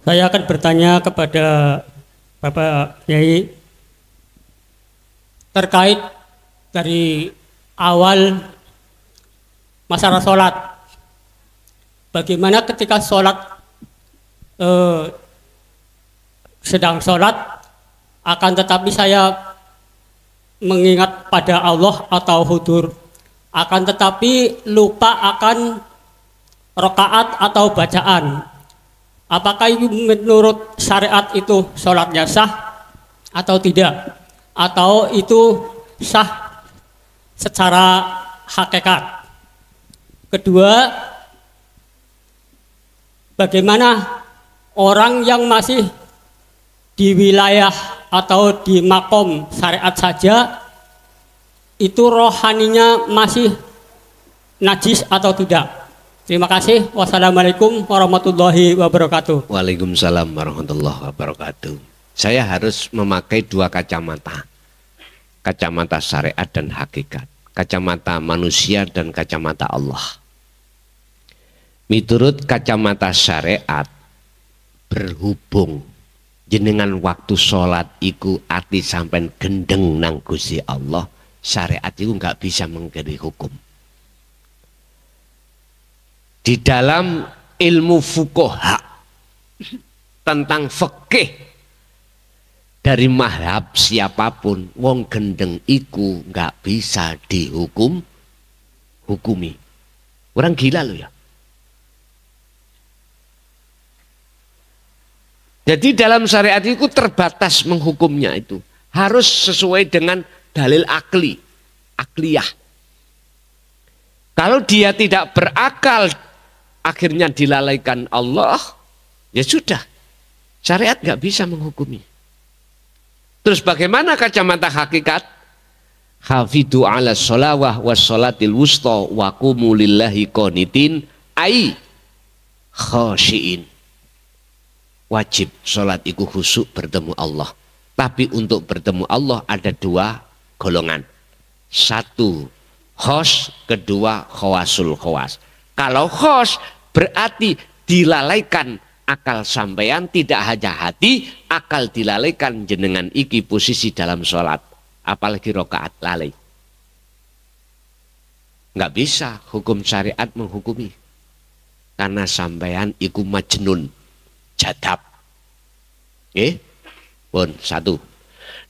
Saya akan bertanya kepada Bapak Kiai terkait dari awal masalah sholat. Bagaimana ketika sholat sedang sholat, akan tetapi saya mengingat pada Allah atau hudur, akan tetapi lupa akan rakaat atau bacaan. Apakah menurut syariat itu sholatnya sah atau tidak? Atau itu sah secara hakikat? Kedua, bagaimana orang yang masih di wilayah atau di makom syariat saja, itu rohaninya masih najis atau tidak? Terima kasih. Wassalamualaikum warahmatullahi wabarakatuh. Waalaikumsalam warahmatullahi wabarakatuh. Saya harus memakai dua kacamata. Kacamata syariat dan hakikat. Kacamata manusia dan kacamata Allah. Miturut kacamata syariat, berhubung jenengan waktu sholat iku ati sampai gendeng nang Gusti Allah, syariat itu nggak bisa menjadi hukum. Di dalam ilmu fuqaha tentang fikih dari mazhab siapapun, wong gendeng iku nggak bisa hukumi. Orang gila loh ya. Jadi dalam syariat itu terbatas menghukumnya itu. Harus sesuai dengan dalil akli. akliyah. Kalau dia tidak berakal, akhirnya dilalaikan Allah, ya sudah, syariat nggak bisa menghukumi. Terus bagaimana kacamata hakikat? Hafidhu ala sholawah was sholatil wusta wa qumu lillahi qanitin ai khashiin. Wajib sholat itu khusyuk bertemu Allah. Tapi untuk bertemu Allah ada dua golongan. Satu khos, kedua khawasul khawas. Kalau khos berarti dilalaikan akal sampean, tidak hanya hati, akal dilalaikan jenengan iki posisi dalam sholat. Apalagi rokaat lalai. Nggak bisa hukum syariat menghukumi. Karena sampean iku majnun, jadab. Pun satu.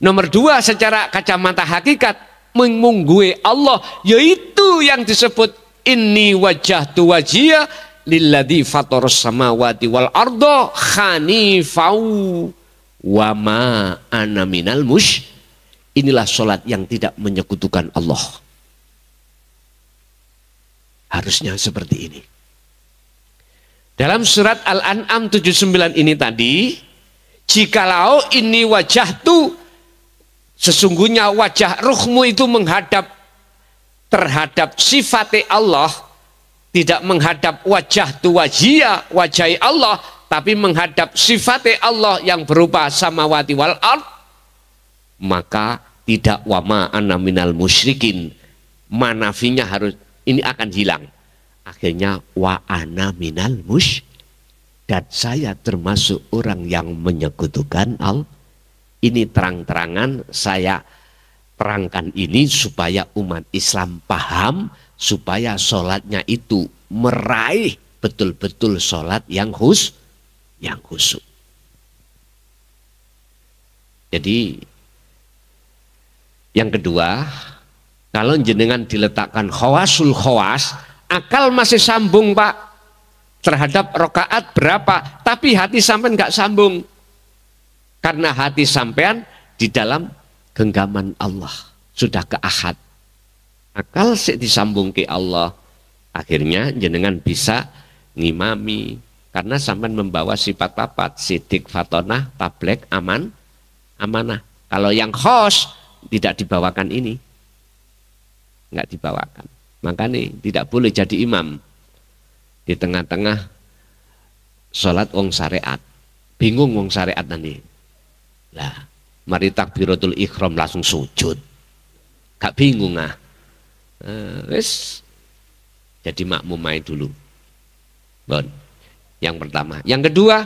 Nomor dua, secara kacamata hakikat mengunggui Allah, yaitu yang disebut inni wajjahtu wajhiya lilladzi fataras samawati wal arda hanifau wa ma ana minal musyrikin. Inilah sholat yang tidak menyekutukan Allah. Harusnya seperti ini. Dalam surat Al-An'am 79 ini tadi, jikalau ini wajah tu, sesungguhnya wajah ruhmu itu menghadap terhadap sifat Allah, tidak menghadap wajah tu wajhiya, wajah Allah, tapi menghadap sifat Allah yang berupa samawati wal ard, maka tidak wama ana minal musyrikin, manafinya harus ini akan hilang. Akhirnya wa ana minal musyrikin, dan saya termasuk orang yang menyekutukan Allah. Ini terang-terangan saya terangkan ini supaya umat Islam paham, supaya sholatnya itu meraih betul-betul sholat yang khusyuk. Jadi yang kedua, kalau jenengan diletakkan khawasul khawas, akal masih sambung Pak terhadap rokaat berapa, tapi hati sampean nggak sambung. Karena hati sampean di dalam genggaman Allah, sudah ke ahad. Akal sik disambung ke Allah, akhirnya jenengan bisa ngimami. Karena sampean membawa sifat papat, sidik, fatonah, tablek, amanah. Kalau yang khos tidak dibawakan ini, nggak dibawakan. Makanya tidak boleh jadi imam di tengah-tengah sholat wong syariat, bingung wong syariat nanti. Lah, mari takbiratul ihram langsung sujud, gak bingung wis jadi makmumai dulu. Bon. Yang pertama, yang kedua,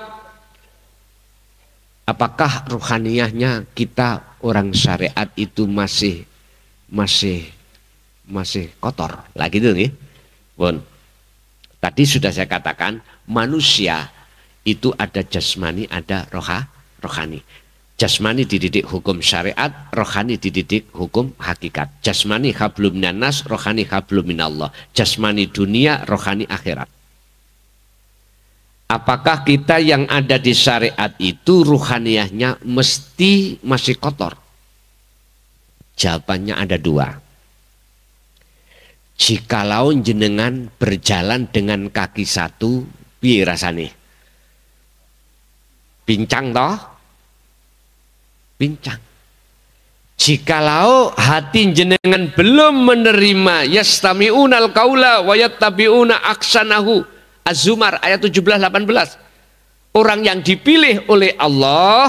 apakah ruhaniyahnya kita orang syariat itu masih kotor? Lah gitu nih. Bon. Tadi sudah saya katakan manusia itu ada jasmani, ada rohani. Jasmani dididik hukum syariat, rohani dididik hukum hakikat. Jasmani hablum minan-nas, rohani hablum minallah. Jasmani dunia, rohani akhirat. Apakah kita yang ada di syariat itu ruhaniyahnya mesti masih kotor? Jawabannya ada dua. Jikalau jenengan berjalan dengan kaki satu, piye rasane? Pincang toh? Pincang. Jikalau hati jenengan belum menerima yastami'unal qaula wa yattabi'una aksanahu, Az-Zumar ayat 17-18. Orang yang dipilih oleh Allah,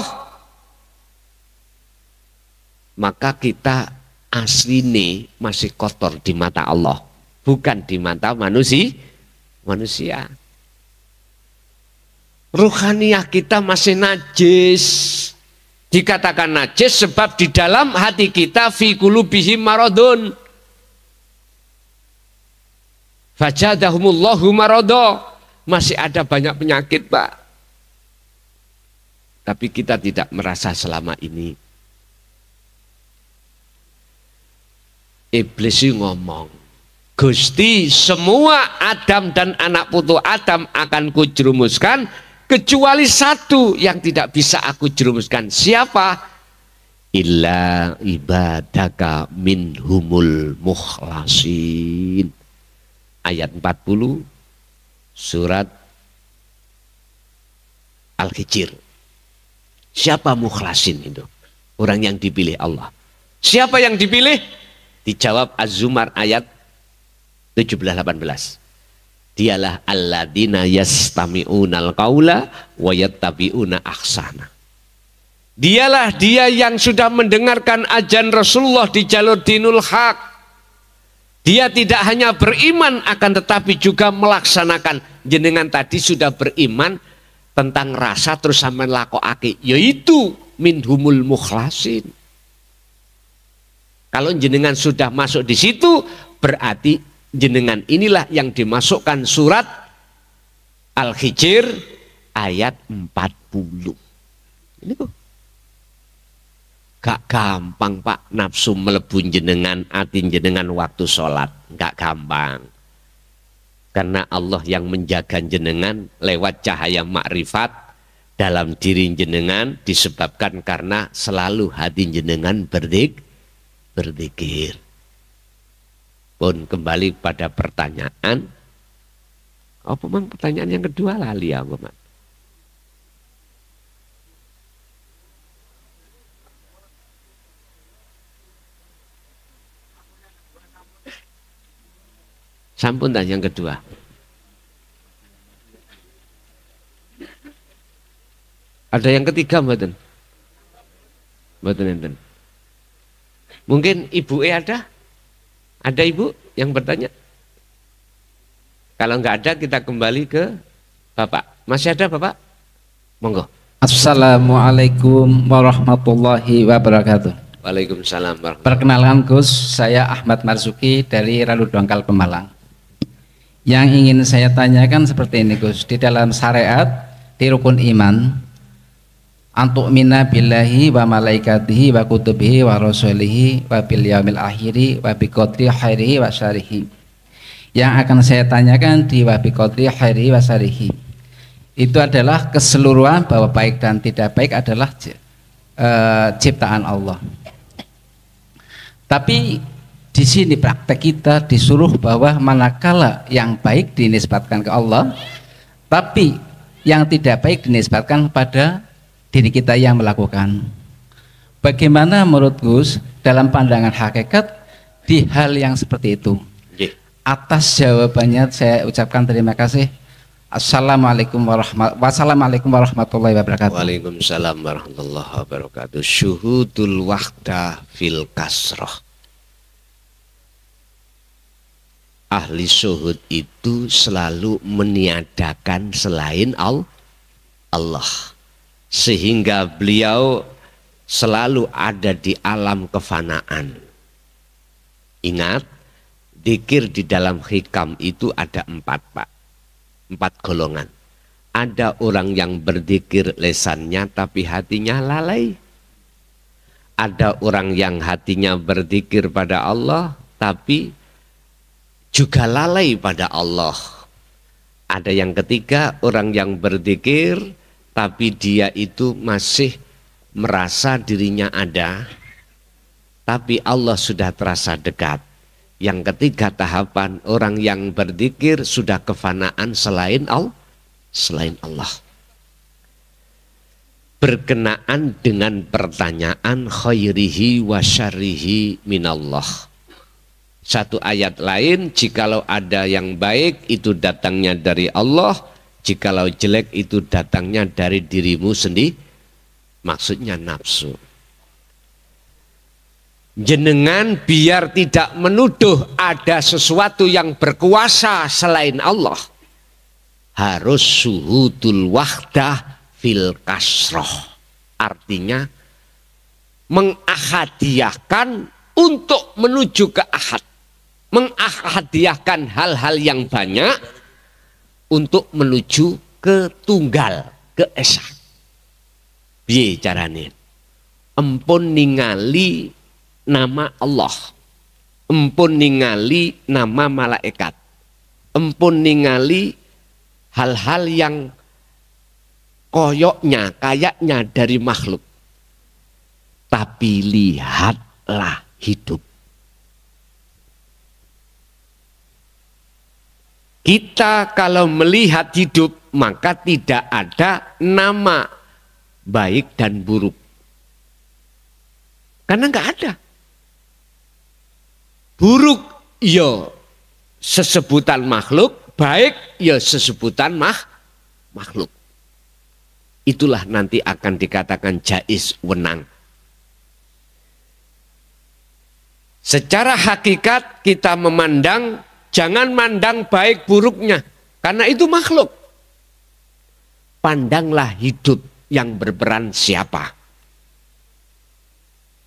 maka kita asline masih kotor di mata Allah, bukan di mata manusia. Ruhaniyah kita masih najis. Dikatakan najis sebab di dalam hati kita fi qulubihim maradun. Fajadahumullahu marada. Masih ada banyak penyakit, Pak. Tapi kita tidak merasa selama ini. Iblis ngomong, Gusti, semua Adam dan anak putu Adam akan kujerumuskan, kecuali satu yang tidak bisa aku jerumuskan. Siapa? illa ibadaka minhumul mukhlasin. Ayat 40 surat Al-Hijr. Siapa mukhlasin itu? Orang yang dipilih Allah. Siapa yang dipilih? Dijawab Az-Zumar ayat 17-18. Dialah alladzina yastami'unal qaula wa yattabi'una ahsana. Dialah dia yang sudah mendengarkan ajaran Rasulullah di jalur dinul haq. Dia tidak hanya beriman akan tetapi juga melaksanakan. Jenengan tadi sudah beriman tentang rasa terus sampean lakokake, yaitu minhumul mukhlasin. Kalau jenengan sudah masuk di situ, berarti jenengan inilah yang dimasukkan surat Al-Hijr ayat 40. Ini kok gak gampang Pak, nafsu melebun jenengan, atin jenengan waktu sholat, gak gampang. Karena Allah yang menjaga jenengan lewat cahaya makrifat dalam diri jenengan, disebabkan karena selalu hati jenengan berzikir. Pun kembali pada pertanyaan, apa memang pertanyaan yang kedua lali ya Pak? Sampun dan yang kedua. Ada yang ketiga mboten? Mboten enten. Mungkin Ibu ada? Ada Ibu yang bertanya? Kalau enggak ada kita kembali ke Bapak. Masih ada Bapak? Monggo. Assalamualaikum warahmatullahi wabarakatuh. Waalaikumsalam warahmatullahi wabarakatuh. Perkenalkan Gus, saya Ahmad Marzuki dari Ralu Dongkal Pemalang. Yang ingin saya tanyakan seperti ini Gus, di dalam syariat di rukun iman, antuk mina billahi wa malaikatihi wa kutubihi wa rasulihi wa bil yaumil akhiri wa bi qadri khairihi wa syarihi. Yang akan saya tanyakan di wa bi qadri khairihi wa syarihi itu adalah keseluruhan bahwa baik dan tidak baik adalah ciptaan Allah. Tapi di sini praktek kita disuruh bahwa manakala yang baik dinisbatkan ke Allah, tapi yang tidak baik dinisbatkan pada diri kita yang melakukan. Bagaimana menurut Gus dalam pandangan hakikat di hal yang seperti itu? Atas jawabannya saya ucapkan terima kasih. Assalamualaikum warahmatullahi wabarakatuh. Waalaikumsalam warahmatullahi wabarakatuh. Syuhudul wahda fil kasroh. Ahli syuhud itu selalu meniadakan selain Allah. Sehingga beliau selalu ada di alam kefanaan. Ingat, dzikir di dalam hikam itu ada 4 Pak. 4 golongan. Ada orang yang berzikir lesannya tapi hatinya lalai. Ada orang yang hatinya berzikir pada Allah tapi juga lalai pada Allah. Ada yang ketiga, orang yang berzikir tapi dia itu masih merasa dirinya ada, tapi Allah sudah terasa dekat. Yang ketiga tahapan, orang yang berzikir sudah kefanaan selain Allah. Berkenaan dengan pertanyaan khairihi wa syarrihi minallah. Satu ayat lain, jikalau ada yang baik itu datangnya dari Allah, jikalau jelek itu datangnya dari dirimu sendiri. Maksudnya nafsu. Jenengan biar tidak menuduh ada sesuatu yang berkuasa selain Allah, harus syuhudul wahdah fil kasroh. Artinya mengahadiahkan untuk menuju ke ahad. Mengahadiahkan hal-hal yang banyak untuk menuju ke tunggal, ke esa. Piye carane? Empun ningali nama Allah, empun ningali nama malaikat, empun ningali hal-hal yang kayaknya dari makhluk. tapi lihatlah hidup. Kita kalau melihat hidup, maka tidak ada nama baik dan buruk. Karena nggak ada. Buruk ya sesebutan makhluk, baik ya sesebutan makhluk. Itulah nanti akan dikatakan jaiz wenang. Secara hakikat kita memandang, jangan mandang baik buruknya, karena itu makhluk. Pandanglah hidup yang berperan siapa.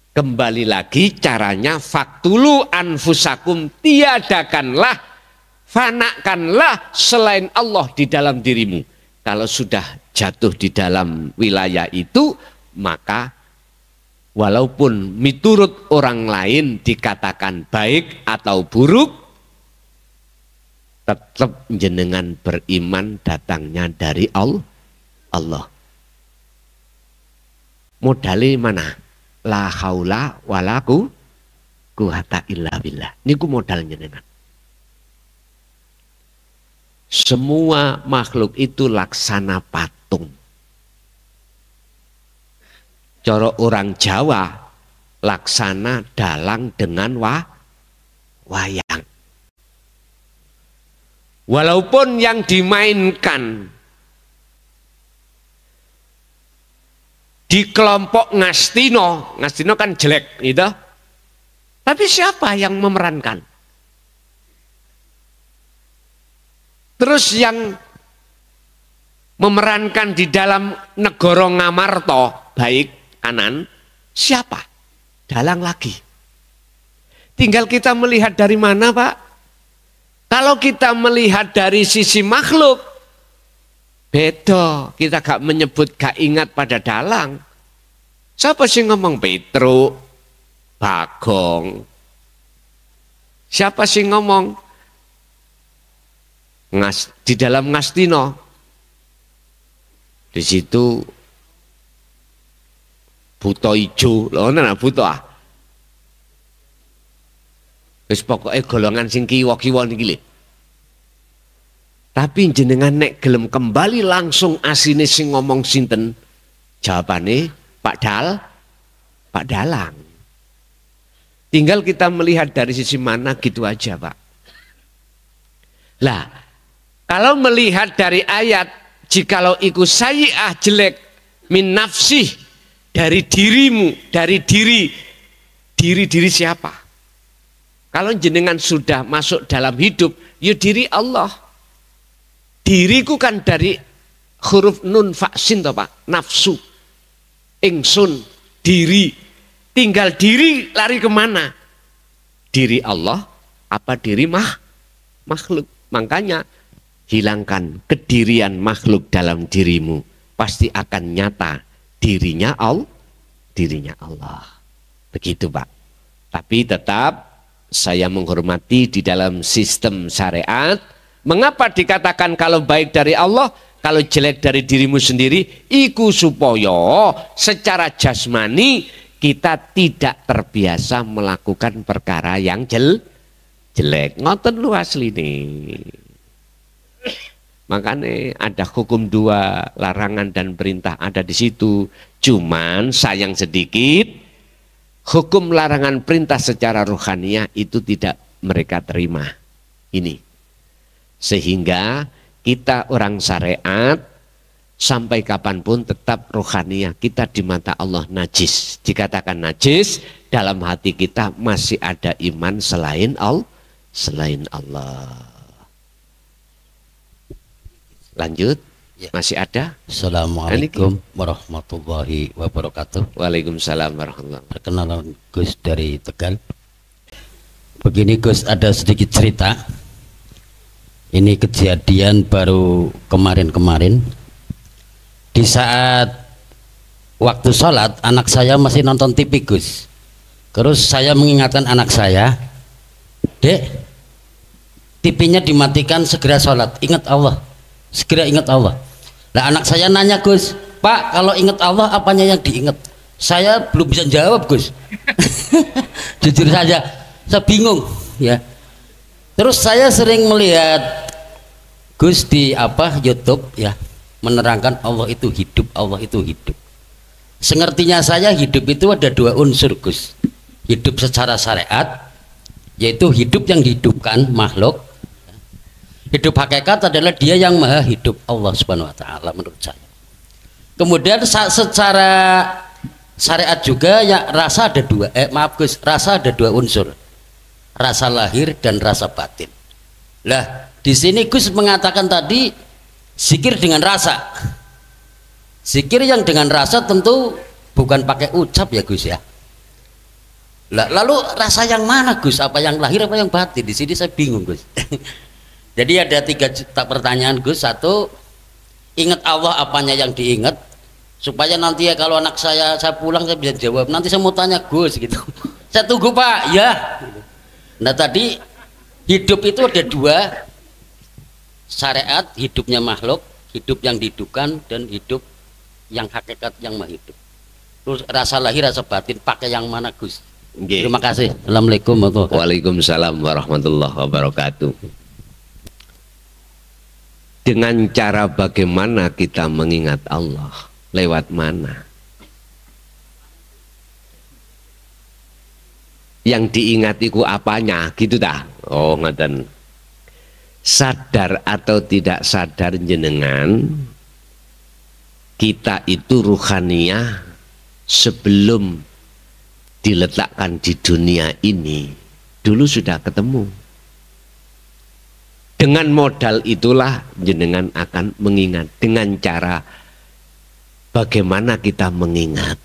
Kembali lagi caranya, faktulu anfusakum, tiadakanlah, fanakanlah selain Allah di dalam dirimu. Kalau sudah jatuh di dalam wilayah itu, maka walaupun miturut orang lain dikatakan baik atau buruk, tetap jenengan beriman datangnya dari Allah. Modali mana? La haula wala quwata illa billah. Niku modal jenengan. Semua makhluk itu laksana patung. Coro orang Jawa laksana dalang dengan wayang. Walaupun yang dimainkan di kelompok Ngastino kan jelek gitu. Tapi siapa yang memerankan? Terus yang memerankan di dalam Negoro Ngamarta baik kanan siapa? Dalang lagi. Tinggal kita melihat dari mana, Pak? Kalau kita melihat dari sisi makhluk, beda, kita gak menyebut, gak ingat pada dalang. Siapa sih ngomong Petruk, Bagong? Siapa sih ngomong di dalam Ngastino? Di situ buto ijo, lho nana buto ah. Wis pokoke golongan sing kiwa-kiwa niki lho. Tapi jenengan nek gelem kembali langsung asine sing ngomong sinten? Jawabane Pak Dalang. Tinggal kita melihat dari sisi mana gitu aja, Pak. Lah, kalau melihat dari ayat, jikalau iku sayyi'ah jelek min nafsih, dari dirimu, dari diri siapa? Kalau jenengan sudah masuk dalam hidup, ya diri Allah. Diriku kan dari huruf nun faksin toh Pak, nafsu, ingsun, diri. Tinggal diri lari kemana? Diri Allah apa diri makhluk? Makanya hilangkan kedirian makhluk dalam dirimu, pasti akan nyata dirinya Allah. Begitu Pak. Tapi tetap saya menghormati di dalam sistem syariat. Mengapa dikatakan kalau baik dari Allah, kalau jelek dari dirimu sendiri? Iku supaya secara jasmani kita tidak terbiasa melakukan perkara yang jelek. Ngoten lu asli nih. Makanya ada hukum dua, larangan dan perintah ada di situ. Cuman sayang sedikit, hukum larangan perintah secara rohaniah itu tidak mereka terima. Ini. Sehingga kita orang syariat sampai kapanpun tetap rohaniah kita di mata Allah najis. Dikatakan najis, dalam hati kita masih ada iman selain Allah. Lanjut, masih ada? Assalamualaikum warahmatullahi wabarakatuh. Waalaikumsalam warahmatullahi wabarakatuh. Perkenalan Gus dari Tegal. Begini Gus, ada sedikit cerita. Ini kejadian baru kemarin-kemarin. Di saat waktu sholat, anak saya masih nonton TV Gus. Terus saya mengingatkan anak saya, Dek, TV-nya dimatikan, segera sholat, ingat Allah, segera ingat Allah. Nah anak saya nanya Gus, Pak kalau ingat Allah apanya yang diingat? Saya belum bisa jawab, Gus. Jujur saja, saya bingung ya. Terus saya sering melihat Gus di YouTube ya, menerangkan Allah itu hidup, Allah itu hidup. Sengertinya saya hidup itu ada dua unsur, Gus. Hidup secara syariat, yaitu hidup yang dihidupkan makhluk. Hidup hakikat adalah dia yang maha hidup, Allah Subhanahu wa taala menurut saya. Kemudian secara syariat juga ya, rasa ada dua, maaf Gus, rasa ada dua unsur, rasa lahir dan rasa batin. Lah di sini Gus mengatakan tadi zikir dengan rasa. Zikir yang dengan rasa tentu bukan pakai ucap ya Gus ya. Lah, lalu rasa yang mana Gus? Apa yang lahir apa yang batin? Di sini saya bingung Gus. Jadi ada 3 pertanyaan Gus. Satu, ingat Allah apanya yang diingat, supaya nanti ya kalau anak saya pulang saya bisa jawab. Nanti saya mau tanya Gus gitu. Saya tunggu Pak ya. Nah tadi hidup itu ada dua, syariat hidupnya makhluk, hidup yang dihidupkan, dan hidup yang hakikat yang maha hidup. Terus rasa lahir rasa batin pakai yang mana Gus? Okay. Terima kasih. Assalamualaikum warahmatullahi wabarakatuh. Waalaikumsalam warahmatullahi wabarakatuh. Dengan cara bagaimana kita mengingat Allah? Lewat mana? Yang diingat itu apanya? Gitu dah. Oh ngaten. Sadar atau tidak sadar jenengan, kita itu ruhaniyah sebelum diletakkan di dunia ini dulu sudah ketemu. Dengan modal itulah jenengan akan mengingat. Dengan cara bagaimana kita mengingat,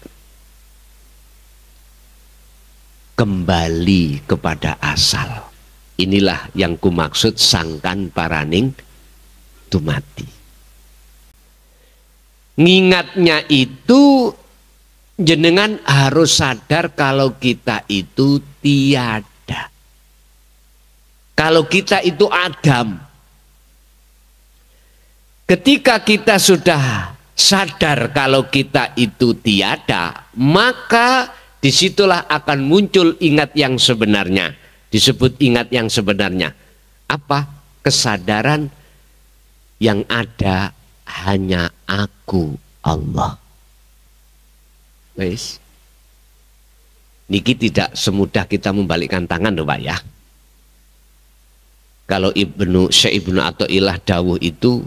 kembali kepada asal. Inilah yang kumaksud sangkan paraning dumati. Ngingatnya itu jenengan harus sadar kalau kita itu tiada. Kalau kita itu Adam. Ketika kita sudah sadar kalau kita itu tiada, maka disitulah akan muncul ingat yang sebenarnya. Disebut ingat yang sebenarnya. Apa? Kesadaran yang ada hanya aku Allah. Wes. Niki tidak semudah kita membalikkan tangan loh Pak ya. Kalau Syekh Ibnu Athaillah dawuh itu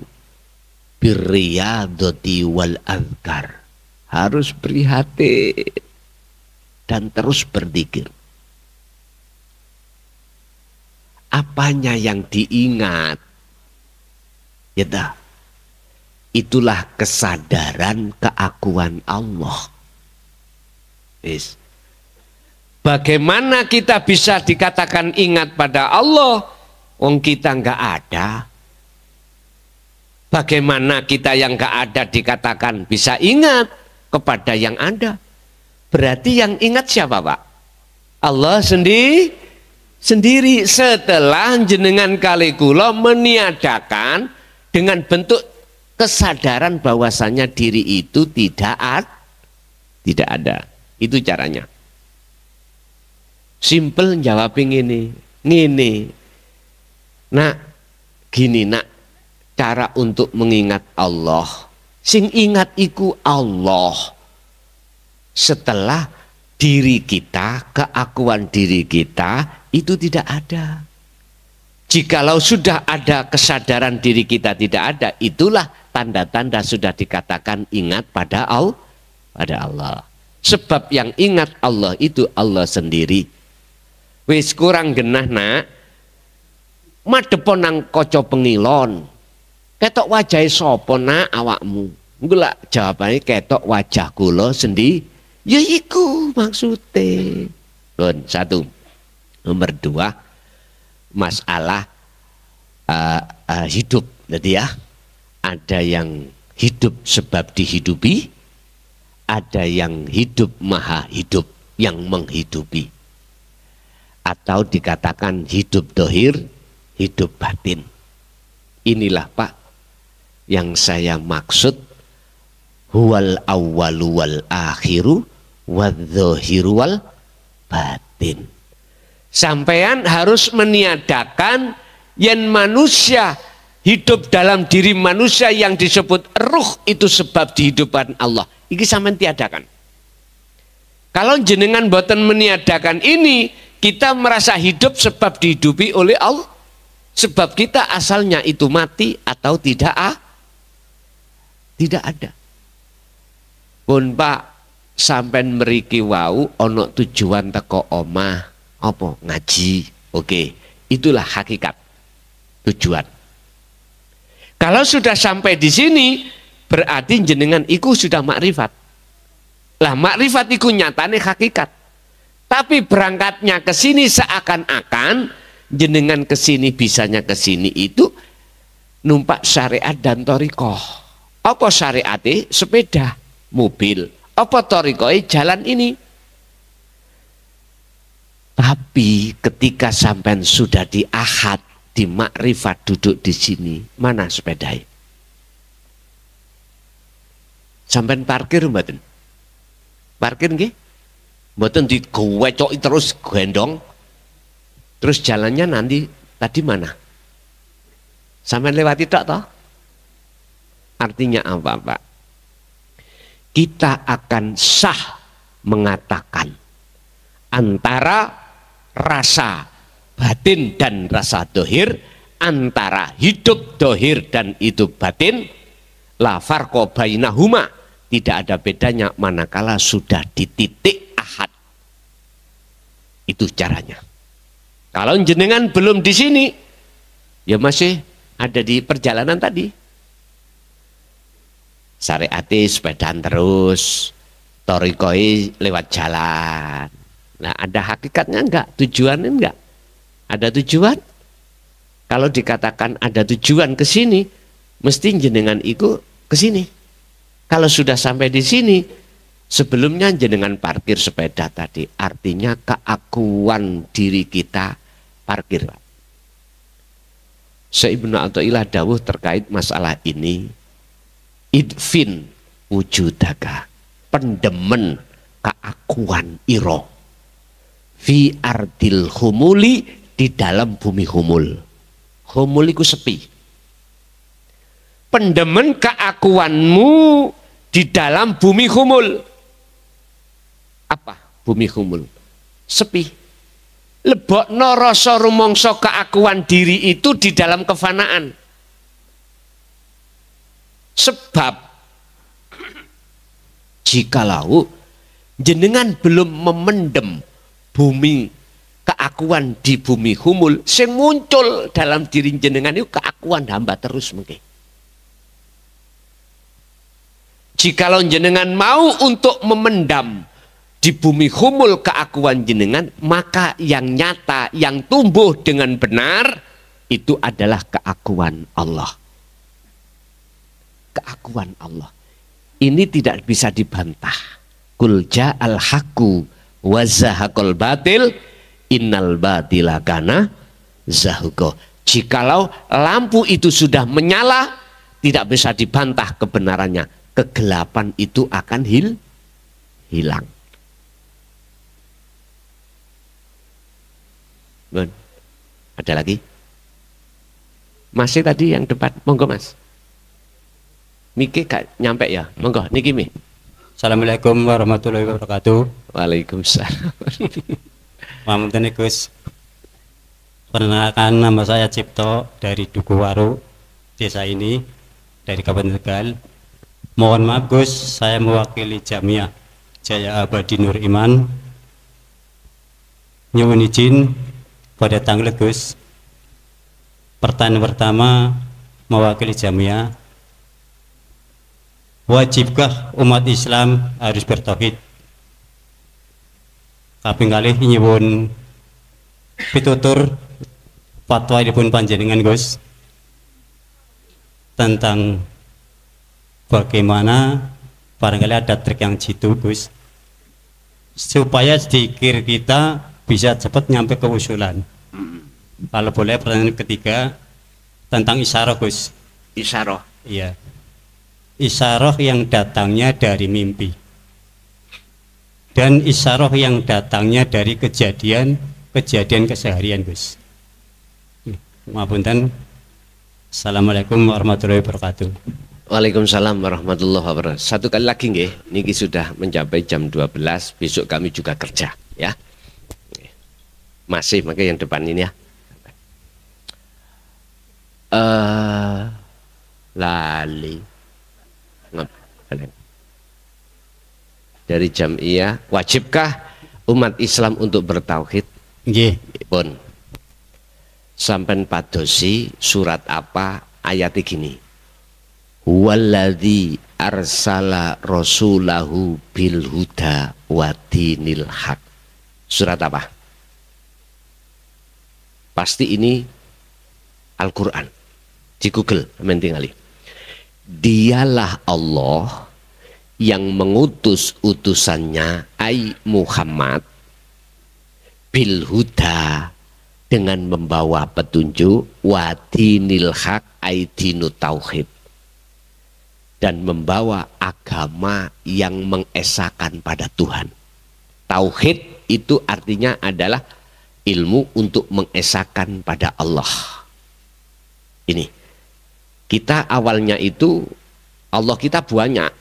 birriyadati wal azkar, harus prihatin dan terus berzikir. Apanya yang diingat? Ya dah. Itulah kesadaran keakuan Allah. Yes. Bagaimana kita bisa dikatakan ingat pada Allah? Wong kita nggak ada. Bagaimana kita yang nggak ada dikatakan bisa ingat kepada yang ada? Berarti yang ingat siapa Pak? Allah sendiri setelah jenengan kali kula meniadakan dengan bentuk kesadaran bahwasanya diri itu tidak ada. Itu caranya. Simple jawabin ngene. Nak, gini nak, cara untuk mengingat Allah. Sing ingat iku Allah. Setelah diri kita, keakuan diri kita itu tidak ada. Jikalau sudah ada kesadaran diri kita tidak ada, itulah tanda-tanda sudah dikatakan ingat pada Allah. Sebab yang ingat Allah itu Allah sendiri. Wis kurang genah nak, madepon nang kaca pengilon. Ketok wajahe sapa nak awakmu? Engko jawabane ketok wajah kula sendiri. Ya iku maksudnya. Satu. Nomor 2, masalah hidup. Jadi ya, ada yang hidup sebab dihidupi, ada yang hidup maha hidup yang menghidupi. Atau dikatakan hidup dohir, hidup batin. Inilah Pak yang saya maksud, huwal awwalu wal akhiru wadzohiru wal batin. Sampean harus meniadakan yen manusia hidup dalam diri manusia yang disebut ruh itu sebab dihidupan Allah. Iki sampean tiadakan. Kalau jenengan boten meniadakan ini, kita merasa hidup sebab dihidupi oleh Allah. Sebab kita asalnya itu mati atau tidak ada. Pun Pak, sampean mriki wau ono tujuan teko omah apa ngaji. Oke, itulah hakikat tujuan. Kalau sudah sampai di sini berarti jenengan iku sudah makrifat. Lah makrifat iku nyatane hakikat. Tapi berangkatnya ke sini seakan-akan jenengan ke sini bisanya ke sini itu numpak syariat dan thariqah. Apa syariate? Sepeda, mobil. Apa thariqahe? Jalan ini. Tapi ketika sampean sudah di ahad, di makrifat duduk di sini, mana sepedai? Sampean parkir mboten? Parkir nggih? Mboten digowecoki terus gendong. Terus jalannya nanti tadi mana? Sampean lewati tok toh? Artinya apa, Pak? Kita akan sah mengatakan antara rasa batin dan rasa dohir, antara hidup dohir dan hidup batin, la farqa bainahuma, tidak ada bedanya manakala sudah di titik ahad. Itu caranya. Kalau jenengan belum di sini, ya masih ada di perjalanan tadi. Syariate sepedaan terus, thariqahe lewat jalan. Nah, ada hakikatnya enggak? Tujuannya enggak? Ada tujuan? Kalau dikatakan ada tujuan ke sini, mesti jenengan itu ke sini. Kalau sudah sampai di sini, sebelumnya jenengan parkir sepeda tadi, artinya keakuan diri kita parkir. Ibnu Athaillah dawuh terkait masalah ini, idfin wujudaka, pendemen keakuan iro fi ardil humuli, di dalam bumi humul. Humul itu sepi. Pendemen keakuanmu di dalam bumi humul. Apa bumi humul? Sepi. Lebokno rasa rumangsa keakuan diri itu di dalam kefanaan. Sebab jikalau jenengan belum memendem bumi keakuan di bumi humul, sing muncul dalam diri jenengan itu keakuan hamba terus mungkin. Jikalau jenengan mau untuk memendam di bumi humul keakuan jenengan, maka yang nyata, yang tumbuh dengan benar itu adalah keakuan Allah. Keakuan Allah. Ini tidak bisa dibantah. Qul ja'al haqqu wa zahaqal batil innal batila kana zahuqa. Jikalau lampu itu sudah menyala, tidak bisa dibantah kebenarannya. Kegelapan itu akan hilang. Bon. Ada lagi? Masih tadi yang depan, monggo Mas. Miki gak nyampe ya, monggo niki Mi. Assalamualaikum warahmatullahi wabarakatuh. Waalaikumsalam. Mamunten Gus. Perkenalkan, nama saya Cipto dari Dukuwaru, desa ini, dari Kabupaten Tegal. Mohon maaf Gus, saya mewakili Jamiah Jaya Abadi Nur Iman. Nyuwun izin pada tanggal Gus. Pertanyaan pertama mewakili Jamiah. Wajibkah umat Islam harus bertauhid? Kaping kalih nyuwun pitutur fatwa dipun panjenengan Gus tentang bagaimana, barangkali ada trik yang jitu Gus, supaya zikir kita bisa cepat nyampe ke usulan. Kalau boleh pertanyaan ketiga tentang isyarah Gus. Isyarah. Iya. Isyarah yang datangnya dari mimpi. dan isyarah yang datangnya dari kejadian keseharian, Gus. Ngapunten. Assalamualaikum warahmatullahi wabarakatuh. Waalaikumsalam warahmatullahi wabarakatuh. Satu kali lagi nggih, niki sudah mencapai jam 12, besok kami juga kerja ya. Masih makanya yang depan ini ya. Lali. Dari Jam'iyah, wajibkah umat Islam untuk bertauhid? Nggih. Pun. Sampai padosi surat apa ayatnya gini. Walladzi arsala rasulahu bil huda wa dinil haq. Surat apa? Pasti ini Al-Qur'an. Di Google men tingali. Dialah Allah yang mengutus utusannya ai Muhammad bil huda dengan membawa petunjuk wa dinil haq ai dinu tauhid dan membawa agama yang mengesahkan pada Tuhan. Tauhid itu artinya adalah ilmu untuk mengesahkan pada Allah. Ini kita awalnya itu Allah kita banyak,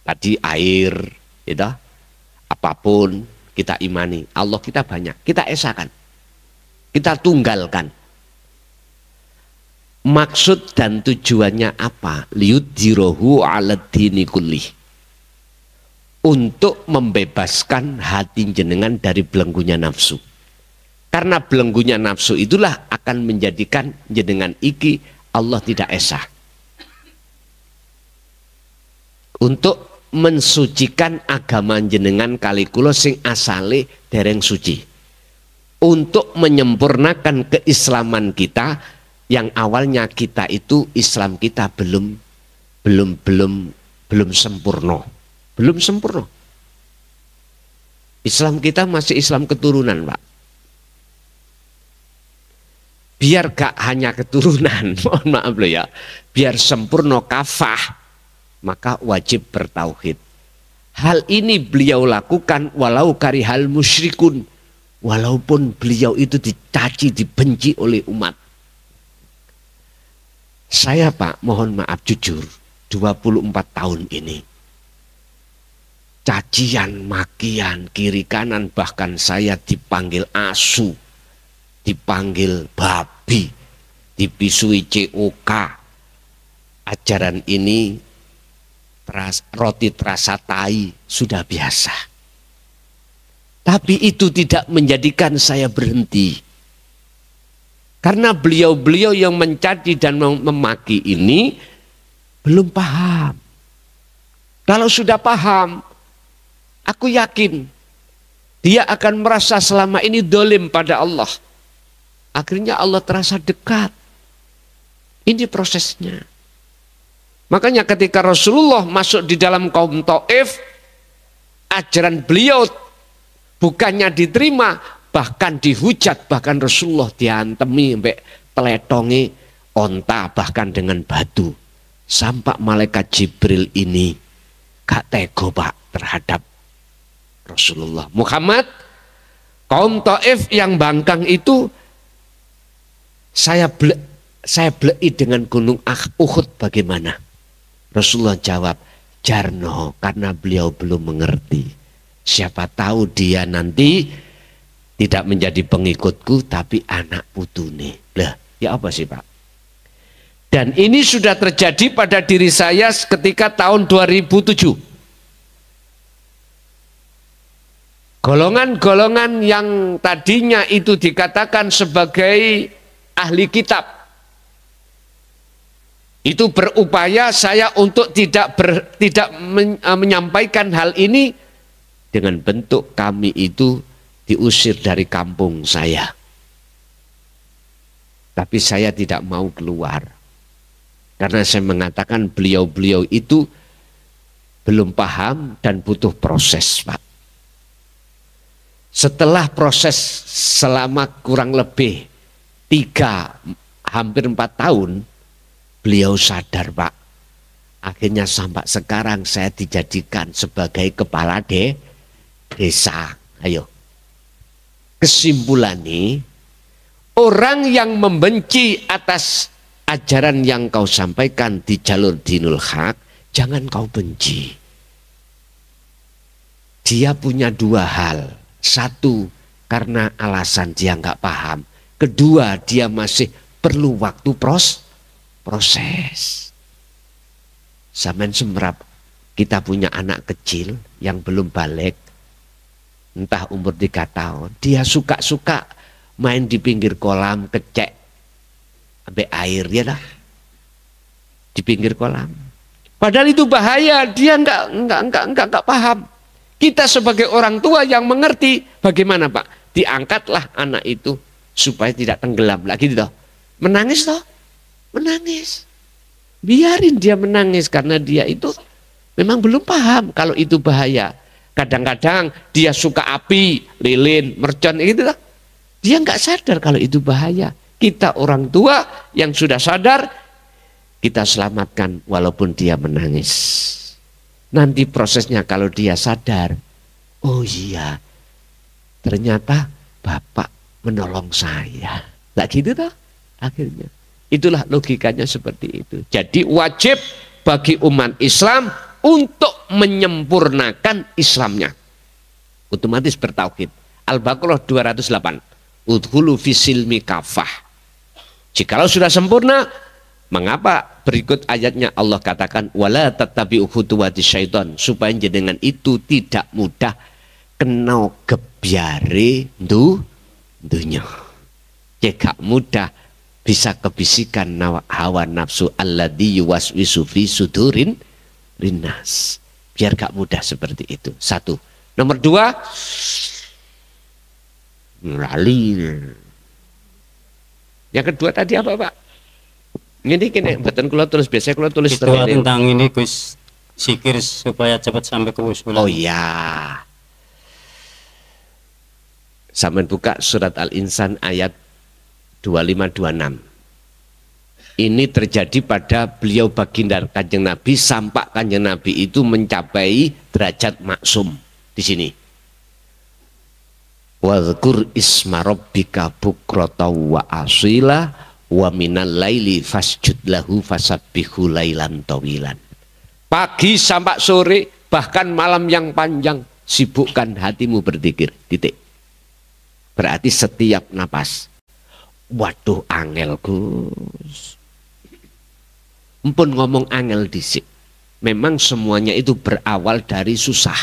tadi air, gitu, apapun kita imani, Allah kita banyak, kita esahkan, kita tunggalkan. Maksud dan tujuannya apa? Liyudhirohu ala dini kullih, untuk membebaskan hati jenengan dari belenggunya nafsu. Karena belenggunya nafsu itulah akan menjadikan jenengan iki Allah tidak esah. Untuk mensucikan agama jenengan kali kula sing asale dereng suci. Untuk menyempurnakan keislaman kita yang awalnya kita itu Islam kita belum sempurna. Belum sempurna. Islam kita masih Islam keturunan, Pak. Biar gak hanya keturunan, mohon maaf loh ya, biar sempurna kafah, maka wajib bertauhid. Hal ini beliau lakukan walau karihal musyrikun, walaupun beliau itu dicaci, dibenci oleh umat. Saya Pak, mohon maaf jujur, 24 tahun ini, cacian, makian, kiri kanan, bahkan saya dipanggil asu, dipanggil babi, dipisui COK. Ajaran ini roti terasa tai sudah biasa. Tapi itu tidak menjadikan saya berhenti. Karena beliau-beliau yang mencaci dan memaki ini belum paham. Kalau sudah paham, aku yakin dia akan merasa selama ini dolim pada Allah. Akhirnya Allah terasa dekat. Ini prosesnya. Makanya ketika Rasulullah masuk di dalam kaum Taif, ajaran beliau bukannya diterima, bahkan dihujat, bahkan Rasulullah diantemi sampai teletongi onta, bahkan dengan batu. Sampai malaikat Jibril ini gak tego Pak terhadap Rasulullah. Muhammad, kaum Taif yang bangkang itu saya blei dengan gunung Uhud bagaimana? Rasulullah jawab, jarno, karena beliau belum mengerti. Siapa tahu dia nanti tidak menjadi pengikutku tapi anak putune. Lah, ya apa sih Pak? Dan ini sudah terjadi pada diri saya ketika tahun 2007. Golongan-golongan yang tadinya itu dikatakan sebagai ahli kitab, itu berupaya saya untuk tidak menyampaikan hal ini dengan bentuk kami itu diusir dari kampung saya. Tapi saya tidak mau keluar. Karena saya mengatakan beliau-beliau itu belum paham dan butuh proses, Pak. Setelah proses selama kurang lebih hampir 4 tahun, beliau sadar Pak. Akhirnya sampai sekarang saya dijadikan sebagai kepala desa. Ayo. Kesimpulannya, orang yang membenci atas ajaran yang kau sampaikan di jalur dinul haq, jangan kau benci. Dia punya dua hal. Satu, karena alasan dia nggak paham. Kedua, dia masih perlu waktu proses. Sampean semerap, kita punya anak kecil yang belum balik, entah umur 3 tahun, dia suka-suka main di pinggir kolam, kecek ambil air, ya dah, di pinggir kolam. Padahal itu bahaya, dia enggak paham. Kita sebagai orang tua yang mengerti, bagaimana Pak? Diangkatlah anak itu supaya tidak tenggelam lagi, gitu. Menangis toh, menangis. Biarin dia menangis karena dia itu memang belum paham kalau itu bahaya. Kadang-kadang dia suka api, lilin, mercon, gitu loh. Dia nggak sadar kalau itu bahaya. Kita orang tua yang sudah sadar, kita selamatkan walaupun dia menangis. Nanti prosesnya kalau dia sadar, oh iya, ternyata Bapak menolong saya. Lah gitu toh akhirnya. Itulah logikanya seperti itu. Jadi wajib bagi umat Islam untuk menyempurnakan Islamnya. Otomatis bertauhid. Al-Baqarah 208. Udhulu fisilmi kafah. Jikalau sudah sempurna, mengapa berikut ayatnya Allah katakan wala tattabi'u khutuwati syaitan, supaya jenengan itu tidak mudah kena gebyare dunya. Jika mudah bisa kebisikan hawa nafsu alladzi yuwaswisu fi sudurin linnas. Biar gak mudah seperti itu. Satu. Nomor 2, lali. Yang kedua tadi apa Pak? Ini kini betul kula tulis, biasanya kula tulis itu tentang ini Gus, zikir supaya cepat sampai ke usulan. Oh iya. Sampai buka surat Al-Insan ayat 25-26. Ini terjadi pada beliau baginda Kanjeng Nabi sampai Kanjeng Nabi itu mencapai derajat maksum di sini. Wadhkur isma rabbika bukrata wa asila wa minal laili fasjud lahu fasabbihu lailan tawilan. Pagi sampai sore, bahkan malam yang panjang, sibukkan hatimu berzikir. Titik. Berarti setiap napas. Waduh angel Gus. Empun ngomong angel disik. Memang semuanya itu berawal dari susah.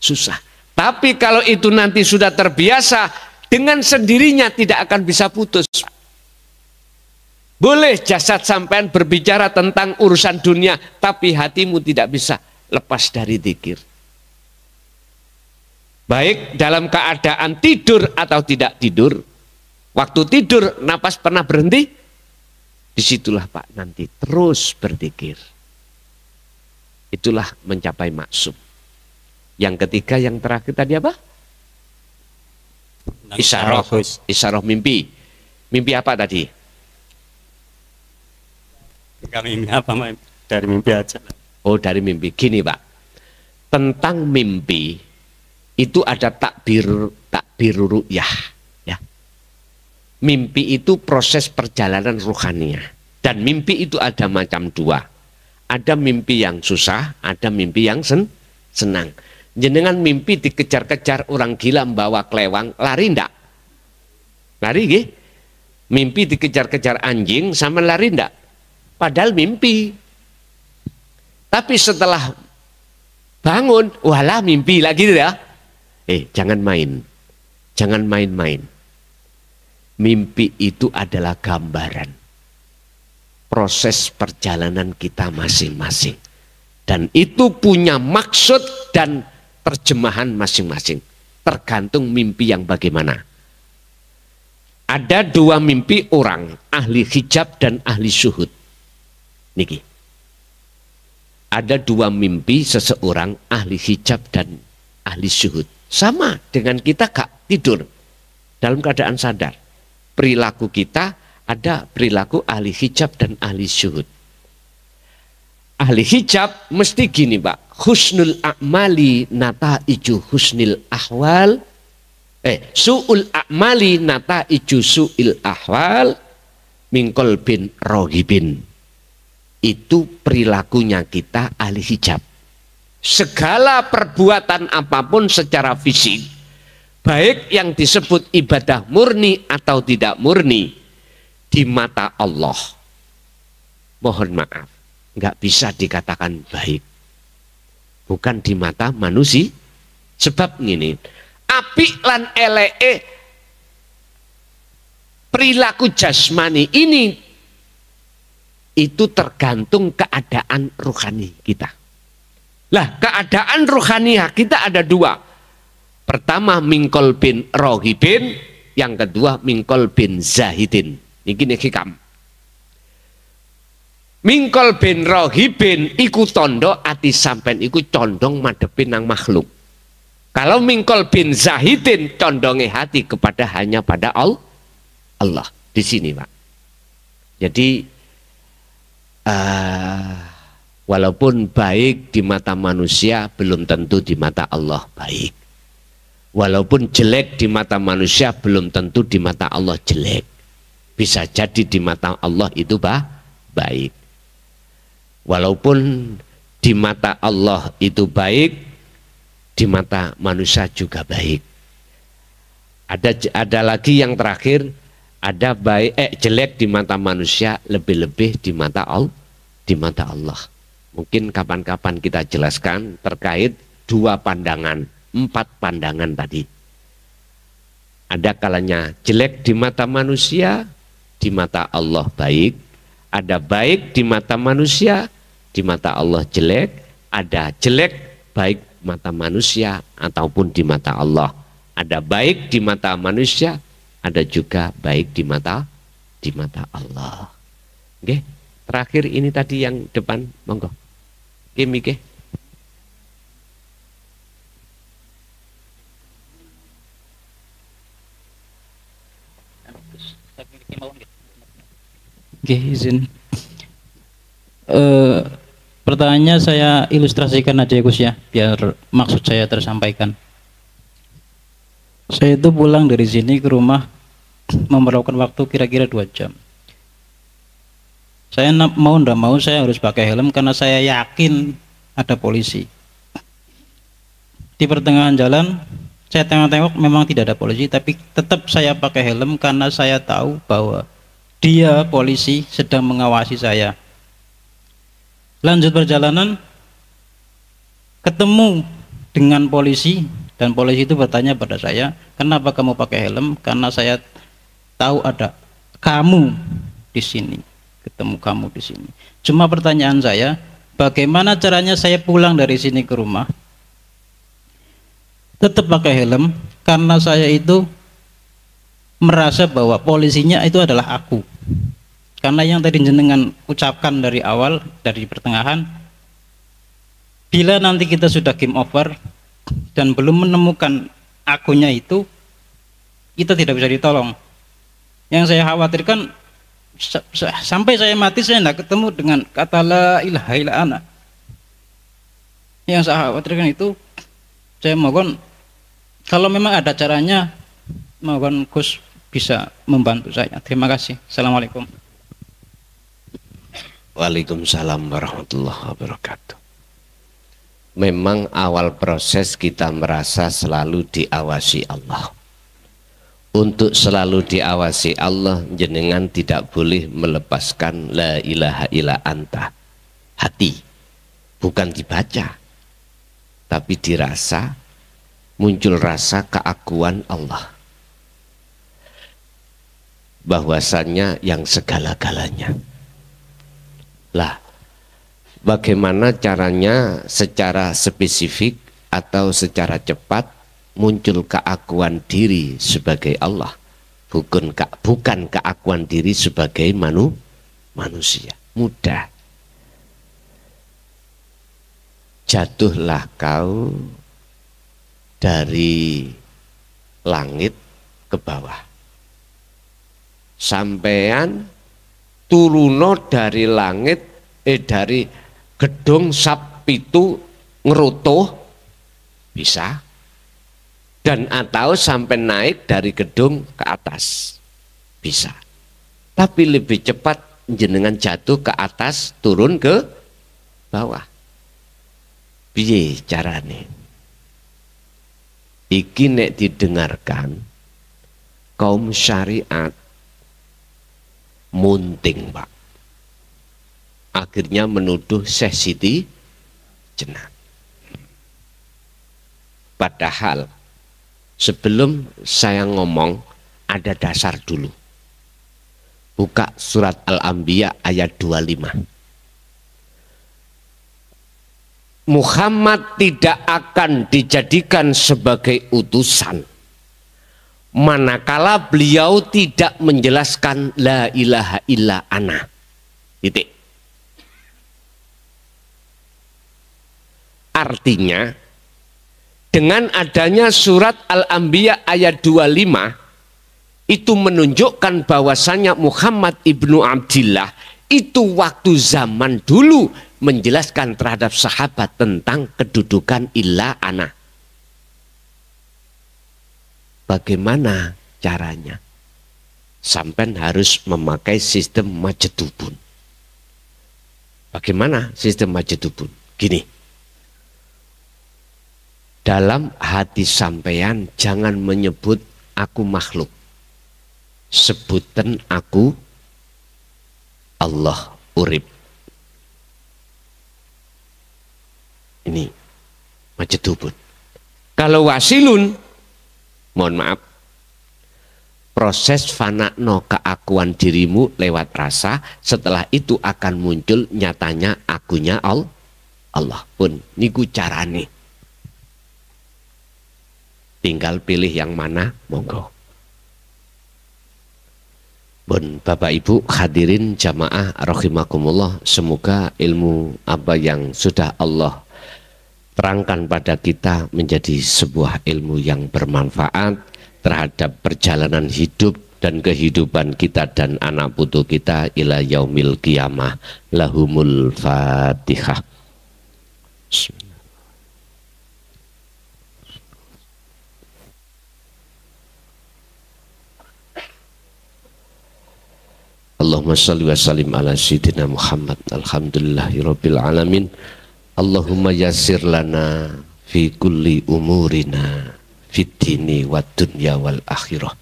Susah. Tapi kalau itu nanti sudah terbiasa, dengan sendirinya tidak akan bisa putus. Boleh jasad sampean berbicara tentang urusan dunia, tapi hatimu tidak bisa lepas dari zikir. Baik dalam keadaan tidur atau tidak tidur. Waktu tidur napas pernah berhenti? Disitulah Pak nanti terus berzikir. Itulah mencapai maksum. Yang ketiga, yang terakhir tadi apa? Isyarah. Isyarah mimpi. Mimpi apa tadi? Enggak mimpi apa, dari mimpi aja. Oh dari mimpi. Gini Pak, tentang mimpi itu ada takbir ru'yah. Ya. Mimpi itu proses perjalanan ruhaniah. Dan mimpi itu ada macam dua. Ada mimpi yang susah, ada mimpi yang senang. Jenengan mimpi dikejar-kejar orang gila membawa kelewang, lari ndak? Lari nggih? Mimpi dikejar-kejar anjing sama lari ndak? Padahal mimpi. Tapi setelah bangun, walah mimpi lagi ya. Jangan main. Jangan main-main. Mimpi itu adalah gambaran proses perjalanan kita masing-masing. Dan itu punya maksud dan terjemahan masing-masing. Tergantung mimpi yang bagaimana. Ada dua mimpi orang, ahli hijab dan ahli syuhud. Niki. Ada dua mimpi seseorang, ahli hijab dan ahli syuhud. Sama dengan kita gak tidur dalam keadaan sadar. Perilaku kita ada perilaku ahli hijab dan ahli syuhud. ahli hijab mesti gini Pak, husnul a'mali nataiju husnil ahwal, su'ul a'mali nataiju su'il ahwal mingkol bin rohibin. Itu perilakunya kita ahli hijab. Segala perbuatan apapun secara fisik, baik yang disebut ibadah murni atau tidak murni, di mata Allah, mohon maaf, nggak bisa dikatakan baik. Bukan di mata manusia. Sebab gini, apik lan eleke perilaku jasmani ini itu tergantung keadaan rohani kita. Lah, keadaan rohani kita ada dua. Pertama mingkol bin rohibin, yang kedua mingkol bin zahidin. Ini hikam. Mingkol bin rohibin iku tondo ati sampen iku condong madepin nang makhluk. Kalau mingkol bin zahidin condongnya hati kepada hanya pada Allah. Di sini Pak. Jadi walaupun baik di mata manusia belum tentu di mata Allah baik. Walaupun jelek di mata manusia belum tentu di mata Allah jelek. Bisa jadi di mata Allah itu baik. Walaupun di mata Allah itu baik, di mata manusia juga baik. Ada lagi yang terakhir, ada baik jelek di mata manusia, lebih-lebih di mata Allah. Mungkin kapan-kapan kita jelaskan terkait 2 pandangan, 4 pandangan tadi. Ada kalanya jelek di mata manusia, di mata Allah baik. Ada baik di mata manusia, di mata Allah jelek. Ada jelek baik mata manusia ataupun di mata Allah. Ada baik di mata manusia, ada juga baik di mata Allah. Oke, terakhir ini tadi yang depan, monggo. Oke, Mike. Oke, izin. Pertanyaannya saya ilustrasikan aja Gus ya, biar maksud saya tersampaikan. Saya itu pulang dari sini ke rumah memerlukan waktu kira-kira 2 jam. Saya mau ndak mau saya harus pakai helm karena saya yakin ada polisi. Di pertengahan jalan saya tengok-tengok memang tidak ada polisi, tapi tetap saya pakai helm karena saya tahu bahwa dia polisi sedang mengawasi saya. Lanjut perjalanan, ketemu dengan polisi dan polisi itu bertanya pada saya, kenapa kamu pakai helm? Karena saya tahu ada kamu di sini, ketemu kamu di sini. Cuma pertanyaan saya, bagaimana caranya saya pulang dari sini ke rumah tetap pakai helm? Karena saya itu merasa bahwa polisinya itu adalah aku. Karena yang tadi jenengan ucapkan dari awal, dari pertengahan, bila nanti kita sudah game over dan belum menemukan akunya itu, kita tidak bisa ditolong. Yang saya khawatirkan sampai saya mati saya tidak ketemu dengan kata la ilaha illa ana. Yang saya khawatirkan itu, saya mohon kalau memang ada caranya, mohon Gus bisa membantu saya. Terima kasih. Assalamualaikum. Waalaikumsalam warahmatullahi wabarakatuh. Memang awal proses kita merasa selalu diawasi Allah. Untuk selalu diawasi Allah, jenengan tidak boleh melepaskan la ilaha illa anta. Hati, bukan dibaca, tapi dirasa, muncul rasa keakuan Allah. Bahwasannya yang segala-galanya. Lah, bagaimana caranya secara spesifik atau secara cepat muncul keakuan diri sebagai Allah, bukan keakuan diri sebagai manusia? Mudah. Jatuhlah kau dari langit ke bawah. Sampean turuno dari langit dari gedung sab itu ngerutuh bisa, dan atau sampai naik dari gedung ke atas bisa, tapi lebih cepat jenengan jatuh ke atas turun ke bawah. Piye carane? Iki nek didengarkan kaum syariat munting, Pak. Akhirnya menuduh Syekh Siti Jenar. Padahal sebelum saya ngomong ada dasar dulu. Buka surat Al-Anbiya ayat 25. Muhammad tidak akan dijadikan sebagai utusan manakala beliau tidak menjelaskan la ilaha illa ana. Titik. Artinya dengan adanya surat Al-Anbiya ayat 25 itu menunjukkan bahwasanya Muhammad ibnu Abdillah itu waktu zaman dulu menjelaskan terhadap sahabat tentang kedudukan illa ana. Bagaimana caranya? Sampai harus memakai sistem majedubun. Bagaimana sistem majedubun? Gini. Dalam hati sampean jangan menyebut aku makhluk. Sebutan aku Allah urip. Ini majedubun. Kalau wasilun, mohon maaf, proses fanakno keakuan dirimu lewat rasa, setelah itu akan muncul nyatanya akunya Allah pun. Niku carane. Tinggal pilih yang mana, monggo. Bon, Bapak Ibu hadirin jamaah rahimakumullah, semoga ilmu apa yang sudah Allah terangkan pada kita menjadi sebuah ilmu yang bermanfaat terhadap perjalanan hidup dan kehidupan kita dan anak putu kita ila yaumil qiyamah. Lahumul Fatihah. Allahumma salli wa sallim ala sayyidina Muhammad. Alhamdulillahirabbil alamin. Allahumma yassir lana fi kulli umurina fid dini wad dunya wal akhirah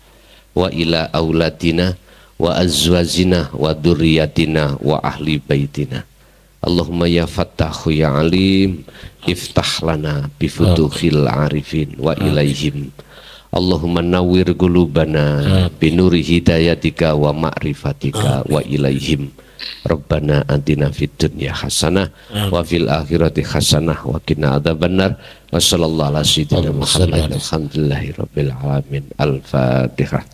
wa ila auladina wa azwajina wa dzurriyyatina wa ahli baitina. Allahumma ya Fattahu ya Alim iftah lana bi futuhil arifin wa ilaihim. Allahumma nawwir qulubana binuri hidayatika wa ma'rifatika wa ilaihim. Rabbana atina fid dunya hasanah wa fil akhirati hasanah wa qina adzabannar. Wa sallallahu ala sayyidina Muhammad. Alhamdulillahirabbil alamin. Al-Fatihah.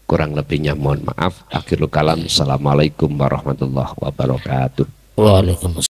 Kurang lebihnya mohon maaf. Akhirul kalam. Assalamualaikum warahmatullahi wabarakatuh. Waalaikumsalam.